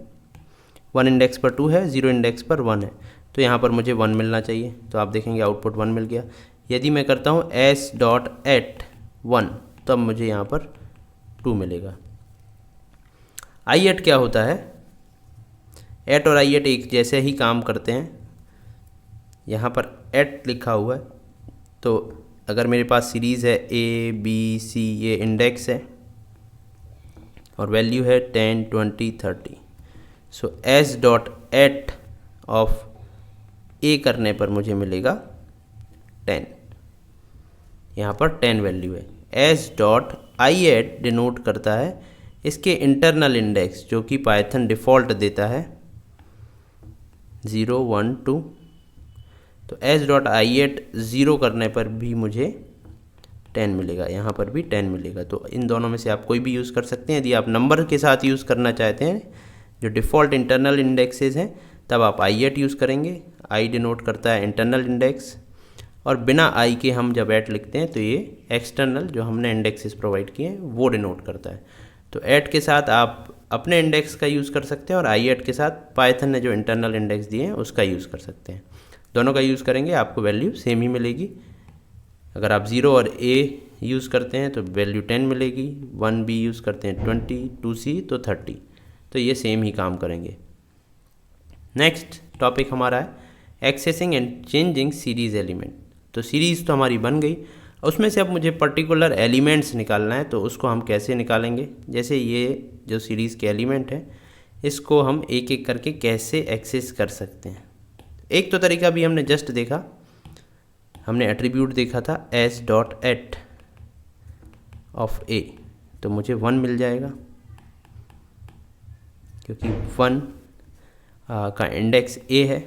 1 इंडेक्स पर 2 है, 0 इंडेक्स पर 1 है, तो यहाँ पर मुझे 1 मिलना चाहिए। तो आप देखेंगे आउटपुट 1 मिल गया। यदि मैं करता हूँ एस डॉट एट 1, तब मुझे यहाँ पर 2 मिलेगा। आई एट क्या होता है, एट और आई एट एक जैसे ही काम करते हैं। यहाँ पर एट लिखा हुआ है, तो अगर मेरे पास सीरीज़ है ए बी सी, ये इंडेक्स है और वैल्यू है 10 20 30, सो एस डॉट एट ऑफ ए करने पर मुझे मिलेगा 10, यहाँ पर 10 वैल्यू है। S dot I at denote करता है इसके इंटरनल इंडेक्स, जो कि पाइथन डिफ़ॉल्ट देता है 0 1 2, तो एस डॉट आई एट 0 करने पर भी मुझे 10 मिलेगा, यहाँ पर भी 10 मिलेगा। तो इन दोनों में से आप कोई भी यूज़ कर सकते हैं। यदि आप नंबर के साथ यूज़ करना चाहते हैं जो डिफ़ॉल्ट इंटरनल इंडेक्सेस हैं, तब आप आई एट यूज़ करेंगे। आई डिनोट करता है इंटरनल इंडेक्स, और बिना आई के हम जब एट लिखते हैं तो ये एक्सटर्नल जो हमने इंडेक्सेस प्रोवाइड किए हैं वो डिनोट करता है। तो एट के साथ आप अपने इंडेक्स का यूज़ कर सकते हैं और आई एट के साथ पाइथन ने जो इंटरनल इंडेक्स दिए हैं उसका यूज़ कर सकते हैं। दोनों का यूज़ करेंगे आपको वैल्यू सेम ही मिलेगी। अगर आप 0 और ए यूज़ करते हैं तो वैल्यू 10 मिलेगी, 1 बी यूज़ करते हैं 20, 2 सी तो 30, तो ये सेम ही काम करेंगे। नेक्स्ट टॉपिक हमारा है accessing and changing series element. तो सीरीज़ तो हमारी बन गई, उसमें से अब मुझे पर्टिकुलर एलिमेंट्स निकालना है, तो उसको हम कैसे निकालेंगे। जैसे ये जो सीरीज़ के एलिमेंट हैं, इसको हम एक एक करके कैसे एक्सेस कर सकते हैं। एक तो तरीका भी हमने जस्ट देखा, हमने एट्रीब्यूट देखा था एस डॉट एट ऑफ ए, तो मुझे 1 मिल जाएगा क्योंकि 1 का इंडेक्स ए है।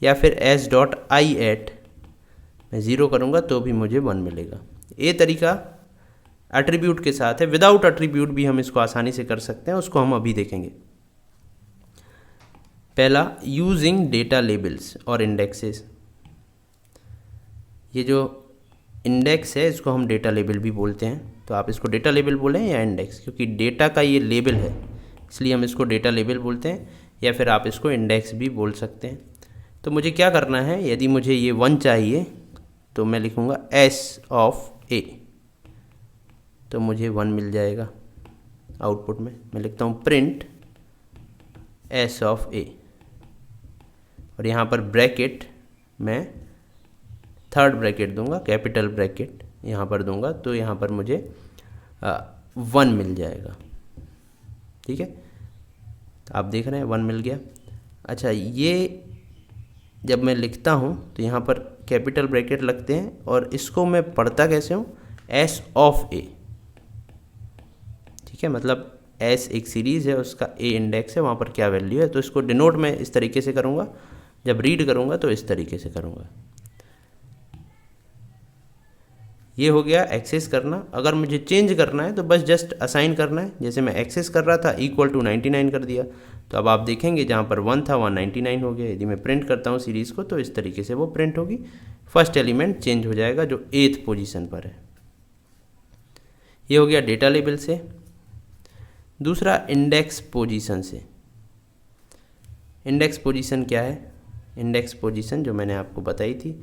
या फिर एस डॉट आई एट मैं 0 करूँगा तो भी मुझे 1 मिलेगा। ये तरीका एट्रीब्यूट के साथ है, विदाउट एट्रीब्यूट भी हम इसको आसानी से कर सकते हैं, उसको हम अभी देखेंगे। पहला, यूजिंग डेटा लेबल्स और इंडेक्सेस। ये जो इंडेक्स है इसको हम डेटा लेबल भी बोलते हैं, तो आप इसको डेटा लेबल बोलें या इंडेक्स, क्योंकि डेटा का ये लेबल है इसलिए हम इसको डेटा लेबल बोलते हैं, या फिर आप इसको इंडेक्स भी बोल सकते हैं। तो मुझे क्या करना है, यदि मुझे ये 1 चाहिए तो मैं लिखूँगा एस ऑफ ए, तो मुझे 1 मिल जाएगा। आउटपुट में मैं लिखता हूँ प्रिंट एस ऑफ ए, और यहाँ पर ब्रैकेट मैं 3rd ब्रैकेट दूंगा, कैपिटल ब्रैकेट यहाँ पर दूंगा, तो यहाँ पर मुझे 1 मिल जाएगा। ठीक है, तो आप देख रहे हैं 1 मिल गया। अच्छा, ये जब मैं लिखता हूँ तो यहाँ पर कैपिटल ब्रैकेट लगते हैं, और इसको मैं पढ़ता कैसे हूँ, एस ऑफ ए। ठीक है, मतलब एस एक सीरीज़ है, उसका ए इंडेक्स है, वहाँ पर क्या वैल्यू है, तो इसको डिनोट मैं इस तरीके से करूँगा। जब रीड करूँगा तो इस तरीके से करूँगा। ये हो गया एक्सेस करना। अगर मुझे चेंज करना है तो बस जस्ट असाइन करना है। जैसे मैं एक्सेस कर रहा था इक्वल टू 99 कर दिया, तो अब आप देखेंगे जहाँ पर 1 था वहाँ 99 हो गया। यदि मैं प्रिंट करता हूँ सीरीज़ को तो इस तरीके से वो प्रिंट होगी। फर्स्ट एलिमेंट चेंज हो जाएगा जो 8th पोजीशन पर है। ये हो गया डेटा लेबल से। दूसरा इंडेक्स पोजीशन से। इंडेक्स पोजीशन क्या है? इंडेक्स पोजीशन जो मैंने आपको बताई थी,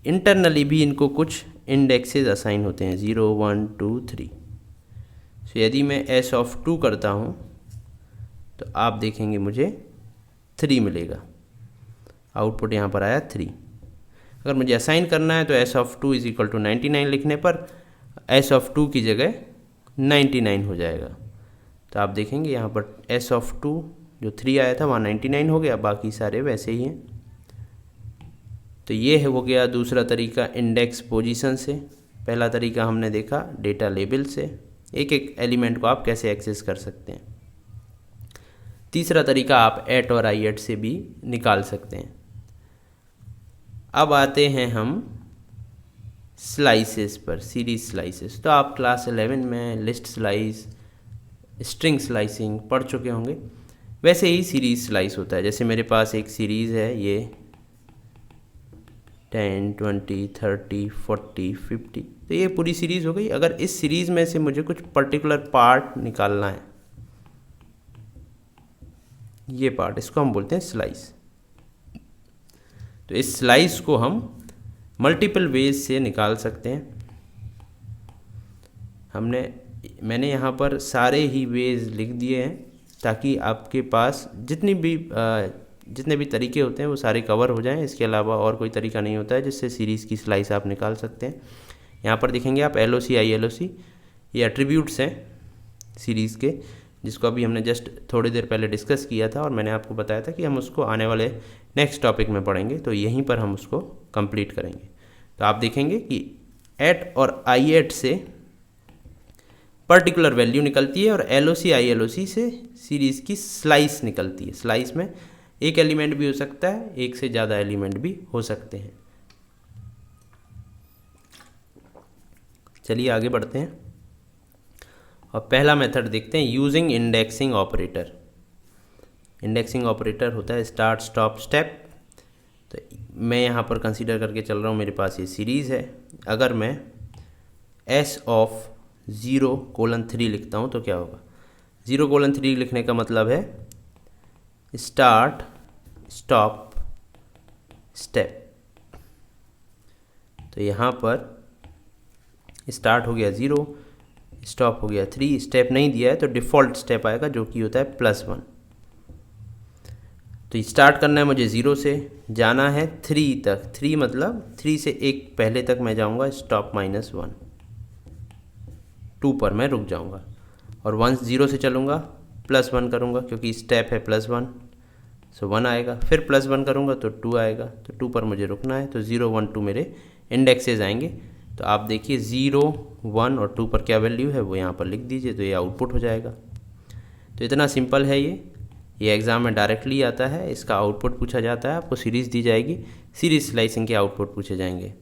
इंटरनली भी इनको कुछ इंडेक्सेस असाइन होते हैं 0 1 2 3। सो यदि मैं एस ऑफ 2 करता हूँ तो आप देखेंगे मुझे 3 मिलेगा। आउटपुट यहाँ पर आया 3। अगर मुझे असाइन करना है तो S of 2 is equal to 99 लिखने पर एस ऑफ 2 की जगह 99 हो जाएगा। तो आप देखेंगे यहाँ पर एस ऑफ 2 जो 3 आया था वहाँ 99 हो गया, बाकी सारे वैसे ही हैं। तो ये हो गया दूसरा तरीका इंडेक्स पोजीशन से। पहला तरीका हमने देखा डेटा लेबल से, एक एक एलिमेंट को आप कैसे एक्सेस कर सकते हैं। तीसरा तरीका आप एट और आई एट से भी निकाल सकते हैं। अब आते हैं हम स्लाइसेस पर, सीरीज स्लाइसेस। तो आप क्लास 11 में लिस्ट स्लाइस, स्ट्रिंग स्लाइसिंग पढ़ चुके होंगे। वैसे ही सीरीज स्लाइस होता है। जैसे मेरे पास एक सीरीज़ है, ये 10, 20, 30, 40, 50, तो ये पूरी सीरीज़ हो गई। अगर इस सीरीज़ में से मुझे कुछ पर्टिकुलर पार्ट निकालना है, ये पार्ट, इसको हम बोलते हैं स्लाइस। तो इस स्लाइस को हम मल्टीपल वेज से निकाल सकते हैं। मैंने यहाँ पर सारे ही वेज लिख दिए हैं ताकि आपके पास जितने भी तरीके होते हैं वो सारे कवर हो जाएं। इसके अलावा और कोई तरीका नहीं होता है जिससे सीरीज़ की स्लाइस आप निकाल सकते हैं। यहाँ पर देखेंगे आप LOC, ILOC, ये एट्रीब्यूट्स हैं सीरीज़ के, जिसको अभी हमने जस्ट थोड़ी देर पहले डिस्कस किया था और मैंने आपको बताया था कि हम उसको आने वाले नेक्स्ट टॉपिक में पढ़ेंगे, तो यहीं पर हम उसको कंप्लीट करेंगे। तो आप देखेंगे कि एट और आई8 से पर्टिकुलर वैल्यू निकलती है और LOC, ILOC से सीरीज़ की स्लाइस निकलती है। स्लाइस में एक एलिमेंट भी हो सकता है, एक से ज़्यादा एलिमेंट भी हो सकते हैं। चलिए आगे बढ़ते हैं और पहला मेथड देखते हैं, using indexing operator. Indexing operator होता है स्टार्ट, स्टॉप, स्टेप। तो मैं यहाँ पर कंसीडर करके चल रहा हूँ, मेरे पास ये सीरीज़ है। अगर मैं S(0:3) लिखता हूँ तो क्या होगा? 0:3 लिखने का मतलब है स्टार्ट, स्टॉप, स्टेप। तो यहाँ पर स्टार्ट हो गया 0, स्टॉप हो गया 3, स्टेप नहीं दिया है तो डिफ़ॉल्ट स्टेप आएगा जो कि होता है +1। तो स्टार्ट करना है मुझे 0 से, जाना है 3 तक। 3 मतलब 3 से एक पहले तक मैं जाऊंगा, स्टॉप -1, 2 पर मैं रुक जाऊंगा। और 1 0 से चलूँगा, +1 करूँगा क्योंकि स्टेप है +1, सो 1 आएगा। फिर +1 करूँगा तो 2 आएगा, तो 2 पर मुझे रुकना है। तो 0, 1, 2 मेरे इंडेक्सेस आएंगे। तो आप देखिए 0, 1 और 2 पर क्या वैल्यू है वो यहाँ पर लिख दीजिए, तो ये आउटपुट हो जाएगा। तो इतना सिंपल है ये एग्ज़ाम में डायरेक्टली आता है। इसका आउटपुट पूछा जाता है, आपको सीरीज़ दी जाएगी, सीरीज स्लाइसिंग के आउटपुट पूछे जाएंगे।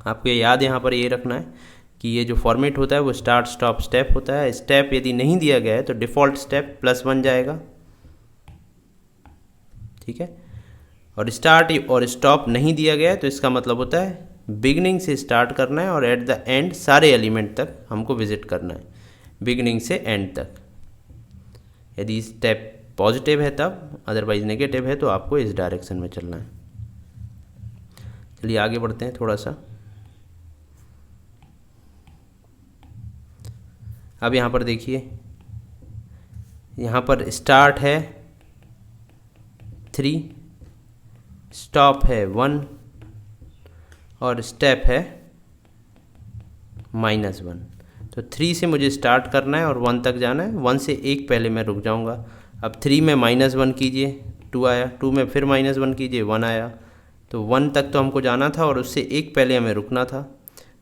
आपको याद यहाँ पर ये रखना है कि ये जो फॉर्मेट होता है वो स्टार्ट, स्टॉप, स्टेप होता है। स्टेप यदि नहीं दिया गया है तो डिफ़ॉल्ट स्टेप +1 जाएगा, ठीक है। और स्टार्ट और स्टॉप नहीं दिया गया है तो इसका मतलब होता है बिगिनिंग से स्टार्ट करना है और एट द एंड सारे एलिमेंट तक हमको विजिट करना है, बिगिनिंग से एंड तक। यदि स्टेप पॉजिटिव है तब, अदरवाइज नेगेटिव है तो आपको इस डायरेक्शन में चलना है। चलिए आगे बढ़ते हैं थोड़ा सा। अब यहाँ पर देखिए, यहाँ पर स्टार्ट है 3, स्टॉप है 1 और स्टेप है -1। तो 3 से मुझे स्टार्ट करना है और 1 तक जाना है। 1 से एक पहले मैं रुक जाऊंगा। अब 3 में -1 कीजिए, 2 आया। 2 में फिर -1 कीजिए, 1 आया। तो 1 तक तो हमको जाना था और उससे एक पहले हमें रुकना था,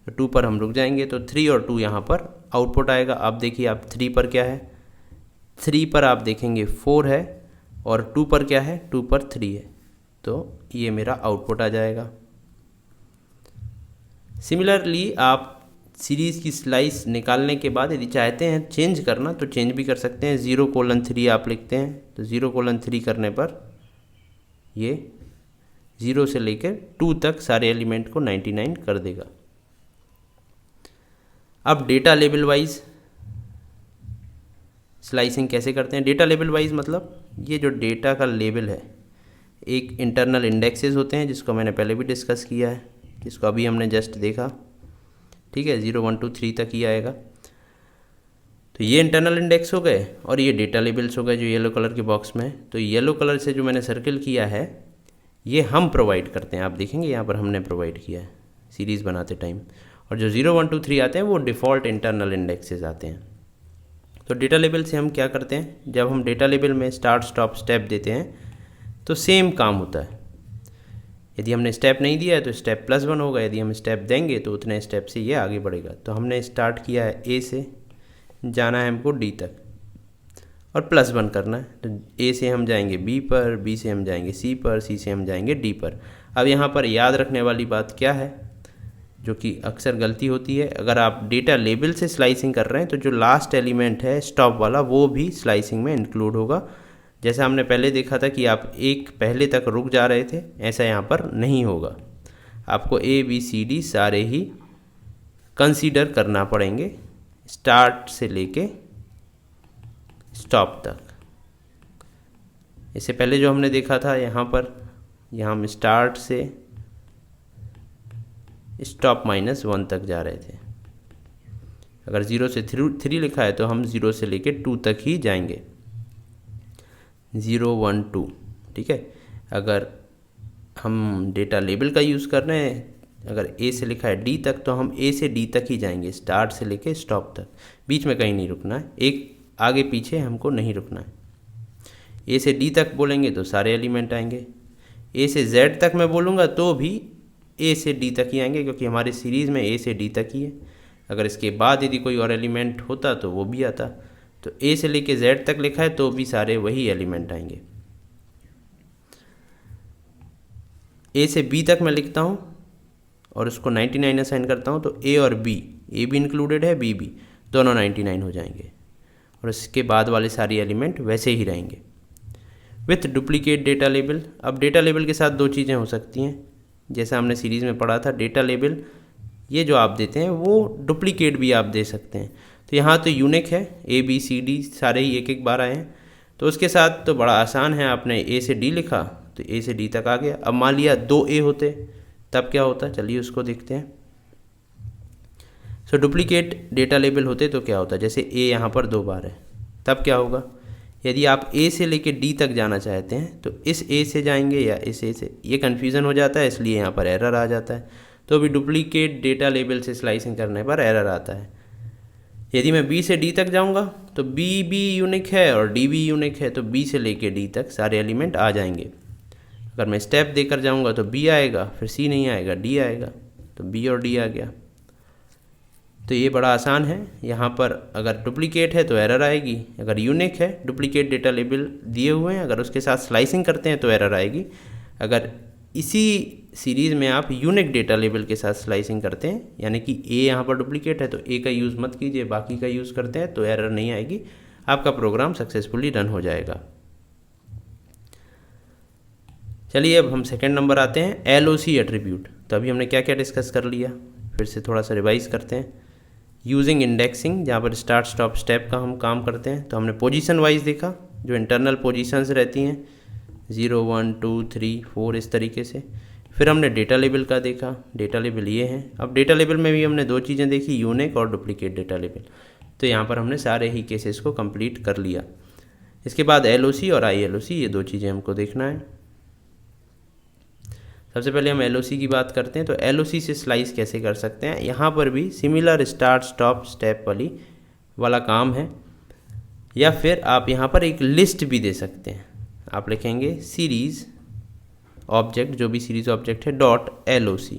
तो 2 पर हम रुक जाएंगे। तो 3 और 2 यहाँ पर आउटपुट आएगा। अब देखिए आप 3 पर क्या है, 3 पर आप देखेंगे 4 है और 2 पर क्या है, 2 पर 3 है। तो ये मेरा आउटपुट आ जाएगा। सिमिलरली आप सीरीज़ की स्लाइस निकालने के बाद यदि चाहते हैं चेंज करना तो चेंज भी कर सकते हैं। 0:3 आप लिखते हैं तो 0:3 करने पर ये 0 से लेकर 2 तक सारे एलिमेंट को 99 कर देगा। अब डेटा लेबल वाइज स्लाइसिंग कैसे करते हैं? डेटा लेबल वाइज मतलब ये जो डेटा का लेबल है, एक इंटरनल इंडेक्सेस होते हैं जिसको मैंने पहले भी डिस्कस किया है, जिसको अभी हमने जस्ट देखा, ठीक है। 0, 1, 2, 3 तक ही आएगा। तो ये इंटरनल इंडेक्स हो गए और ये डेटा लेबल्स हो गए जो येलो कलर के बॉक्स में है। तो येलो कलर से जो मैंने सर्किल किया है ये हम प्रोवाइड करते हैं। आप देखेंगे यहाँ पर हमने प्रोवाइड किया है सीरीज़ बनाते टाइम। और जो 0, 1, 2, 3 आते हैं वो डिफ़ॉल्ट इंटरनल इंडेक्सेस आते हैं। तो डेटा लेबल से हम क्या करते हैं, जब हम डेटा लेबल में स्टार्ट, स्टॉप, स्टेप देते हैं तो सेम काम होता है। यदि हमने स्टेप नहीं दिया है तो स्टेप +1 होगा, यदि हम स्टेप देंगे तो उतने स्टेप से ये आगे बढ़ेगा। तो हमने स्टार्ट किया है A से, जाना है हमको D तक, और +1 करना है। तो ए से हम जाएंगे बी पर, बी से हम जाएंगे सी पर, सी से हम जाएंगे डी पर। अब यहाँ पर याद रखने वाली बात क्या है, जो कि अक्सर गलती होती है, अगर आप डेटा लेबल से स्लाइसिंग कर रहे हैं तो जो लास्ट एलिमेंट है स्टॉप वाला वो भी स्लाइसिंग में इंक्लूड होगा। जैसा हमने पहले देखा था कि आप एक पहले तक रुक जा रहे थे, ऐसा यहाँ पर नहीं होगा। आपको ए बी सी डी सारे ही कंसीडर करना पड़ेंगे, स्टार्ट से लेके स्टॉप तक। इससे पहले जो हमने देखा था यहाँ हम स्टार्ट से स्टॉप -1 तक जा रहे थे। अगर 0 से 3 लिखा है तो हम 0 से लेके 2 तक ही जाएंगे, 0 1 2, ठीक है। अगर हम डेटा लेबल का यूज़ कर रहे हैं, अगर ए से लिखा है डी तक तो हम ए से डी तक ही जाएंगे, स्टार्ट से लेके स्टॉप तक, बीच में कहीं नहीं रुकना है, एक आगे पीछे हमको नहीं रुकना है। ए से डी तक बोलेंगे तो सारे एलिमेंट आएंगे, ए से जेड तक मैं बोलूँगा तो भी ए से डी तक ही आएंगे, क्योंकि हमारी सीरीज़ में ए से डी तक ही है। अगर इसके बाद यदि कोई और एलिमेंट होता तो वो भी आता। तो ए से लेके जेड तक लिखा है तो भी सारे वही एलिमेंट आएंगे। ए से बी तक मैं लिखता हूँ और उसको 99 असाइन करता हूँ, तो ए और बी, ए भी इंक्लूडेड है, बी भी, दोनों 99 हो जाएंगे और इसके बाद वाले सारे एलिमेंट वैसे ही रहेंगे। विथ डुप्लीकेट डेटा लेबल, अब डेटा लेबल के साथ दो चीज़ें हो सकती हैं, जैसा हमने सीरीज़ में पढ़ा था। डेटा लेबल ये जो आप देते हैं वो डुप्लीकेट भी आप दे सकते हैं। तो यहाँ तो यूनिक है, ए बी सी डी सारे ही एक एक बार आए हैं, तो उसके साथ तो बड़ा आसान है। आपने ए से डी लिखा तो ए से डी तक आ गया। अब मान लिया 2 ए होते तब क्या होता, चलिए उसको देखते हैं। सो डुप्लीकेट डेटा लेबल होते तो क्या होता, जैसे ए यहाँ पर 2 बार है, तब क्या होगा, यदि आप ए से लेके डी तक जाना चाहते हैं तो इस ए से जाएंगे या इस ए से, ये कन्फ्यूज़न हो जाता है, इसलिए यहाँ पर एरर आ जाता है। तो अभी डुप्लीकेट डेटा लेबल से स्लाइसिंग करने पर एरर आता है। यदि मैं बी से डी तक जाऊँगा तो बी भी यूनिक है और डी भी यूनिक है, तो बी से लेके डी तक सारे एलिमेंट आ जाएंगे। अगर मैं स्टेप देकर जाऊँगा तो बी आएगा, फिर सी नहीं आएगा, डी आएगा, तो बी और डी आ गया। तो ये बड़ा आसान है। यहाँ पर अगर डुप्लीकेट है तो एरर आएगी, अगर यूनिक है, डुप्लीकेट डेटा लेबल दिए हुए हैं, अगर उसके साथ स्लाइसिंग करते हैं तो एरर आएगी। अगर इसी सीरीज़ में आप यूनिक डेटा लेबल के साथ स्लाइसिंग करते हैं, यानी कि ए यहाँ पर डुप्लीकेट है तो ए का यूज़ मत कीजिए, बाकी का यूज़ करते हैं तो एरर नहीं आएगी, आपका प्रोग्राम सक्सेसफुली रन हो जाएगा। चलिए अब हम सेकेंड नंबर आते हैं, एलओसी एट्रीब्यूट। तो अभी हमने क्या क्या डिस्कस कर लिया, फिर से थोड़ा सा रिवाइज करते हैं। यूजिंग इंडेक्सिंग, जहाँ पर स्टार्ट स्टॉप स्टेप का हम काम करते हैं, तो हमने पोजीशन वाइज देखा, जो इंटरनल पोजीशंस रहती हैं 0 1 2 3 4 इस तरीके से। फिर हमने डेटा लेबल का देखा, डेटा लेबल ये हैं। अब डेटा लेबल में भी हमने 2 चीज़ें देखी, यूनिक और डुप्लीकेट डेटा लेबल। तो यहाँ पर हमने सारे ही केसेस को कंप्लीट कर लिया। इसके बाद एलओसी और आईएलओसी, ये 2 चीज़ें हमको देखना है। सबसे पहले हम एलओसी की बात करते हैं। तो एलओसी से स्लाइस कैसे कर सकते हैं, यहाँ पर भी सिमिलर स्टार्ट स्टॉप स्टेप वाला काम है, या फिर आप यहाँ पर एक लिस्ट भी दे सकते हैं। आप लिखेंगे सीरीज़ ऑब्जेक्ट, जो भी सीरीज़ ऑब्जेक्ट है, .loc,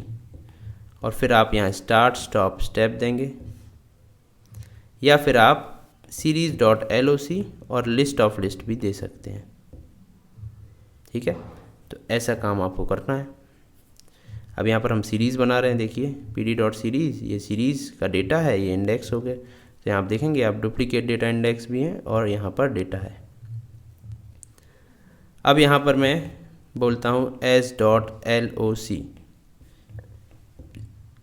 और फिर आप यहाँ स्टार्ट स्टॉप स्टेप देंगे, या फिर आप सीरीज़ .loc और लिस्ट ऑफ लिस्ट भी दे सकते हैं। ठीक है, तो ऐसा काम आपको करना है। अब यहाँ पर हम सीरीज़ बना रहे हैं, देखिए pd.series, ये सीरीज़ का डेटा है, ये इंडेक्स हो गए। तो यहाँ आप देखेंगे आप डुप्लीकेट डेटा इंडेक्स भी हैं और यहाँ पर डेटा है। अब यहाँ पर मैं बोलता हूँ s.loc,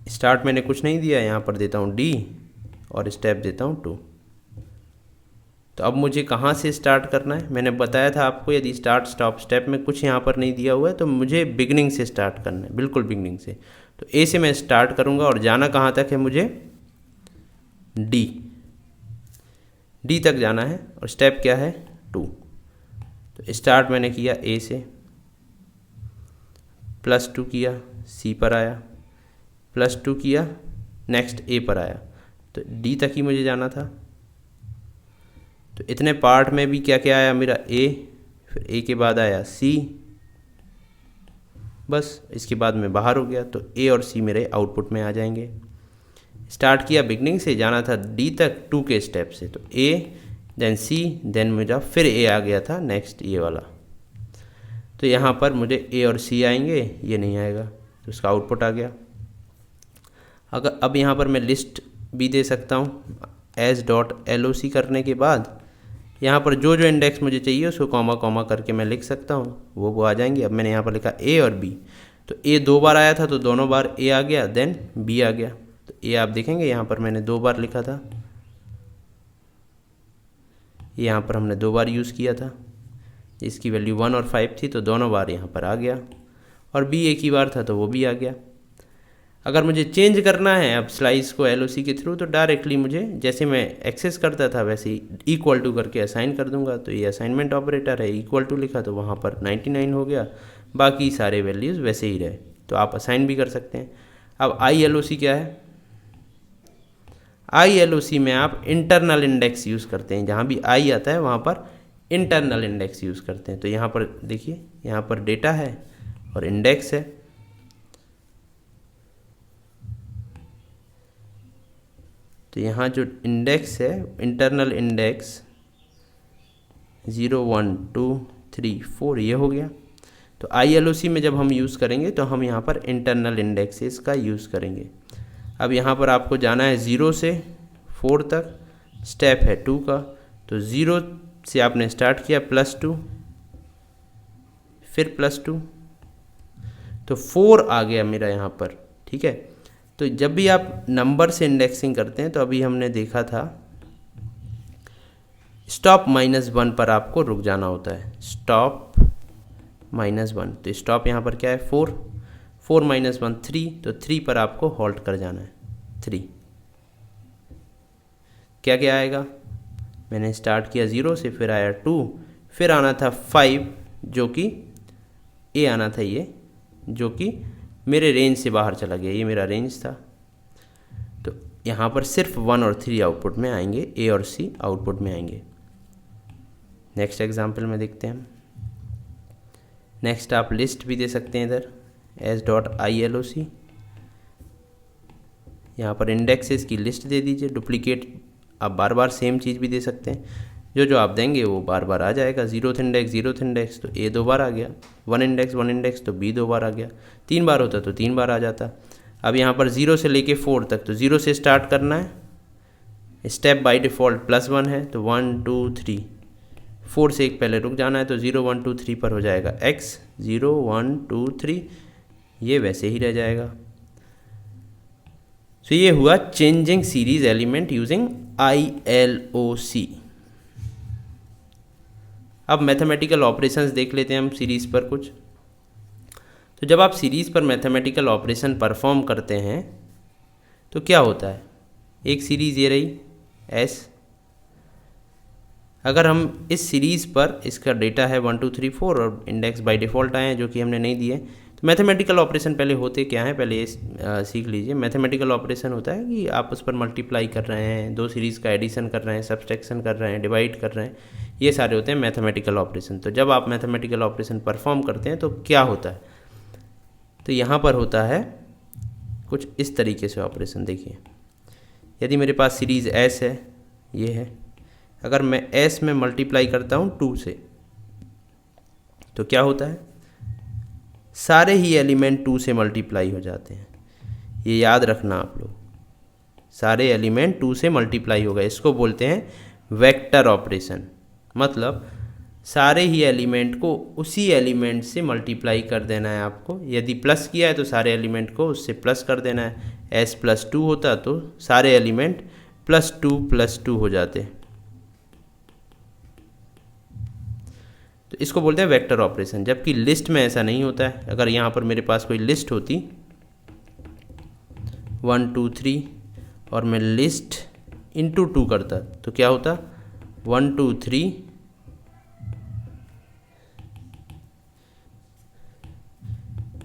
स्टार्ट मैंने कुछ नहीं दिया, यहाँ पर देता हूँ d और स्टेप देता हूँ 2। तो अब मुझे कहाँ से स्टार्ट करना है, मैंने बताया था आपको, यदि स्टार्ट स्टॉप स्टेप में कुछ यहाँ पर नहीं दिया हुआ है तो मुझे बिगनिंग से स्टार्ट करना है, बिल्कुल बिगनिंग से। तो ए से मैं स्टार्ट करूँगा और जाना कहाँ तक है, मुझे डी तक जाना है, और स्टेप क्या है 2। तो स्टार्ट मैंने किया ए से, +2 किया, सी पर आया, +2 किया, नेक्स्ट ए पर आया, तो डी तक ही मुझे जाना था। तो इतने पार्ट में भी क्या क्या आया मेरा, ए, फिर ए के बाद आया सी, बस इसके बाद मैं बाहर हो गया। तो ए और सी मेरे आउटपुट में आ जाएंगे। स्टार्ट किया बिगनिंग से, जाना था डी तक 2 के स्टेप से, तो ए देन सी, देन मेरा फिर ए आ गया था नेक्स्ट ये वाला। तो यहाँ पर मुझे ए और सी आएंगे, ये नहीं आएगा, तो इसका आउटपुट आ गया। अगर अब यहाँ पर मैं लिस्ट भी दे सकता हूँ, एस डॉट LOC करने के बाद यहाँ पर जो जो इंडेक्स मुझे चाहिए उसको कॉमा कॉमा करके मैं लिख सकता हूँ, वो आ जाएंगे। अब मैंने यहाँ पर लिखा ए और बी, तो ए 2 बार आया था तो दोनों बार ए आ गया, देन बी आ गया। तो ए आप देखेंगे यहाँ पर मैंने 2 बार लिखा था, यहाँ पर हमने 2 बार यूज़ किया था, इसकी वैल्यू 1 और 5 थी तो दोनों बार यहाँ पर आ गया, और बी एक ही बार था तो वो भी आ गया। अगर मुझे चेंज करना है अब स्लाइस को LOC के थ्रू, तो डायरेक्टली मुझे जैसे मैं एक्सेस करता था वैसे ही इक्वल टू करके असाइन कर दूंगा। तो ये असाइनमेंट ऑपरेटर है, इक्वल टू लिखा तो वहाँ पर 99 हो गया, बाकी सारे वैल्यूज़ वैसे ही रहे, तो आप असाइन भी कर सकते हैं। अब ILOC क्या है? ILOC में आप इंटरनल इंडेक्स यूज़ करते हैं, जहाँ भी आई आता है वहाँ पर इंटरनल इंडेक्स यूज़ करते हैं। तो यहाँ पर देखिए, यहाँ पर डेटा है और इंडेक्स है, तो यहाँ जो इंडेक्स है इंटरनल इंडेक्स 0 1 2 3 4 ये हो गया। तो ILOC में जब हम यूज़ करेंगे तो हम यहाँ पर इंटरनल इंडेक्सेस का यूज़ करेंगे। अब यहाँ पर आपको जाना है 0 से 4 तक, स्टेप है 2 का, तो 0 से आपने स्टार्ट किया +2, फिर +2, तो 4 आ गया मेरा यहाँ पर, ठीक है। तो जब भी आप नंबर से इंडेक्सिंग करते हैं, तो अभी हमने देखा था स्टॉप -1 पर आपको रुक जाना होता है, स्टॉप -1। तो स्टॉप यहाँ पर क्या है 4, 4 - 1 3, तो 3 पर आपको हॉल्ट कर जाना है, 3। क्या क्या आएगा? मैंने स्टार्ट किया 0 से, फिर आया 2, फिर आना था 5 जो कि ए आना था, ये जो कि मेरे रेंज से बाहर चला गया, ये मेरा रेंज था। तो यहाँ पर सिर्फ 1 और 3 आउटपुट में आएंगे, ए और सी आउटपुट में आएंगे। नेक्स्ट एग्जांपल में देखते हैं। नेक्स्ट आप लिस्ट भी दे सकते हैं इधर, s.ILOC, यहाँ पर इंडेक्सेस की लिस्ट दे दीजिए। डुप्लीकेट आप बार बार सेम चीज़ भी दे सकते हैं, जो जो आप देंगे वो बार बार आ जाएगा। 0th इंडेक्स तो ए 2 बार आ गया, 1 इंडेक्स तो बी 2 बार आ गया, 3 बार होता तो 3 बार आ जाता। अब यहाँ पर 0 से लेके 4 तक, तो 0 से स्टार्ट करना है, स्टेप बाय डिफ़ॉल्ट +1 है, तो 1 2 3, 4 से एक पहले रुक जाना है, तो 0 1 2 3 पर हो जाएगा x, 0 1 2 3, ये वैसे ही रह जाएगा। तो ये हुआ changing series element using ILOC। अब मैथमेटिकल ऑपरेशंस देख लेते हैं हम सीरीज़ पर कुछ। तो जब आप सीरीज़ पर मैथमेटिकल ऑपरेशन परफॉर्म करते हैं तो क्या होता है? एक सीरीज़ ये रही S, अगर हम इस सीरीज़ पर, इसका डेटा है 1 2 3 4 और इंडेक्स बाय डिफ़ॉल्ट आए हैं जो कि हमने नहीं दिए, तो मैथमेटिकल ऑपरेशन पहले होते क्या हैं, पहले ये सीख लीजिए। मैथमेटिकल ऑपरेशन होता है कि आप उस पर मल्टीप्लाई कर रहे हैं, दो सीरीज़ का एडिशन कर रहे हैं, सब्सट्रैक्शन कर रहे हैं, डिवाइड कर रहे हैं, ये सारे होते हैं मैथमेटिकल ऑपरेशन। तो जब आप मैथमेटिकल ऑपरेशन परफॉर्म करते हैं तो क्या होता है? तो यहाँ पर होता है कुछ इस तरीके से ऑपरेशन। देखिए, यदि मेरे पास सीरीज़ S है, ये है, अगर मैं S में मल्टीप्लाई करता हूँ 2 से, तो क्या होता है? सारे ही एलिमेंट 2 से मल्टीप्लाई हो जाते हैं। ये याद रखना आप लोग, सारे एलिमेंट 2 से मल्टीप्लाई हो गए, इसको बोलते हैं वेक्टर ऑपरेशन। मतलब सारे ही एलिमेंट को उसी एलिमेंट से मल्टीप्लाई कर देना है आपको। यदि प्लस किया है तो सारे एलिमेंट को उससे प्लस कर देना है। S +2 होता तो सारे एलिमेंट +2 हो जाते। तो इसको बोलते हैं वेक्टर ऑपरेशन। जबकि लिस्ट में ऐसा नहीं होता है। अगर यहाँ पर मेरे पास कोई लिस्ट होती 1 2 3 और मैं लिस्ट इंटू 2 करता तो क्या होता? 1 2 3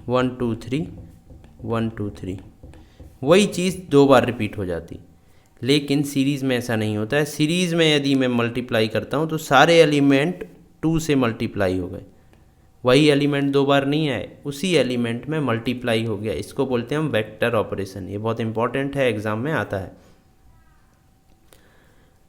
1 2 3 1 2 3, वही चीज़ 2 बार रिपीट हो जाती। लेकिन सीरीज़ में ऐसा नहीं होता है। सीरीज़ में यदि मैं मल्टीप्लाई करता हूँ तो सारे एलिमेंट 2 से मल्टीप्लाई हो गए, वही एलिमेंट 2 बार नहीं आए, उसी एलिमेंट में मल्टीप्लाई हो गया। इसको बोलते हैं हम वेक्टर ऑपरेशन। ये बहुत इंपॉर्टेंट है, एग्जाम में आता है।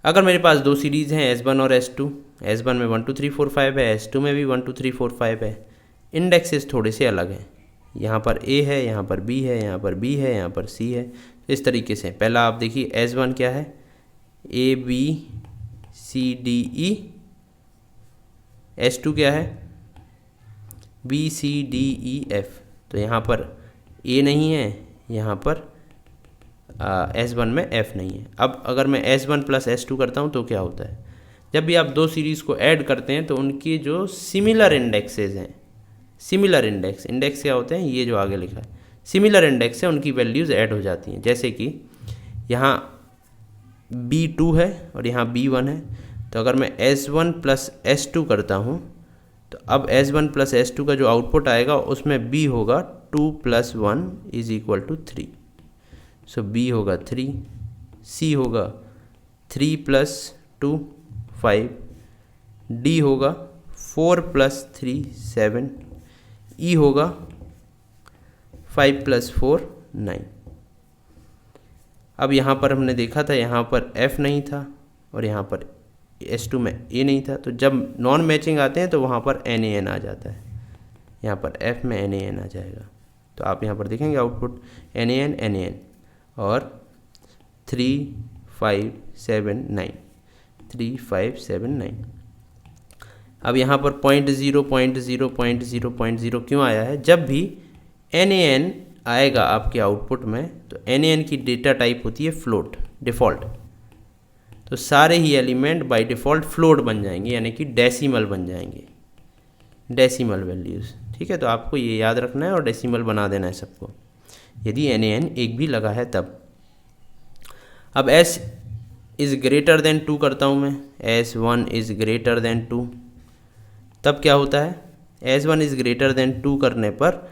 अगर मेरे पास दो सीरीज़ हैं S1 और S2, S1 में 1 2 3 4 5 है, S2 में भी 1 2 3 4 5 है, इंडेक्सेस थोड़े से अलग हैं। यहाँ पर A है, यहाँ पर B है, यहाँ पर B है, यहाँ पर C है। तो इस तरीके से पहला आप देखिए S1 क्या है, A B C D E, S2 क्या है, B C D E F। तो यहाँ पर A नहीं है, यहाँ पर S1 में F नहीं है। अब अगर मैं S1 प्लस S2 करता हूँ तो क्या होता है, जब भी आप दो सीरीज़ को ऐड करते हैं तो उनकी जो सिमिलर इंडेक्सेस हैं, सिमिलर इंडेक्स क्या होते हैं, ये जो आगे लिखा है सिमिलर इंडेक्स है, उनकी वैल्यूज़ ऐड हो जाती हैं। जैसे कि यहाँ B2 है और यहाँ B1 है, तो अगर मैं S1 प्लस S2 करता हूँ तो अब S1 प्लस S2 का जो आउटपुट आएगा उसमें B होगा 2 + 1 = 3। सो B होगा 3, C होगा 3 + 2 5, D होगा 4 + 3 7, E होगा 5 + 4 9। अब यहाँ पर हमने देखा था यहाँ पर F नहीं था और यहाँ पर S2 में A नहीं था, तो जब नॉन मैचिंग आते हैं तो वहाँ पर NaN आ जाता है, यहाँ पर F में NaN आ जाएगा। तो आप यहाँ पर देखेंगे आउटपुट NaN NaN और 3 5 7 9 3 5 7 9। अब यहाँ पर 0.0 0.0 0.0 0.0 क्यों आया है, जब भी NaN आएगा आपके आउटपुट में तो NaN की डेटा टाइप होती है फ्लोट डिफ़ॉल्ट, तो सारे ही एलिमेंट बाय डिफ़ॉल्ट फ्लोट बन जाएंगे, यानी कि डेसिमल बन जाएंगे, डेसिमल वैल्यूज़। ठीक है, तो आपको ये याद रखना है और डेसिमल बना देना है सबको, यदि NaN एक भी लगा है तब। अब S इज़ ग्रेटर देन 2 करता हूँ मैं, S1 इज़ ग्रेटर देन 2, तब क्या होता है, S1 इज़ ग्रेटर देन 2 करने पर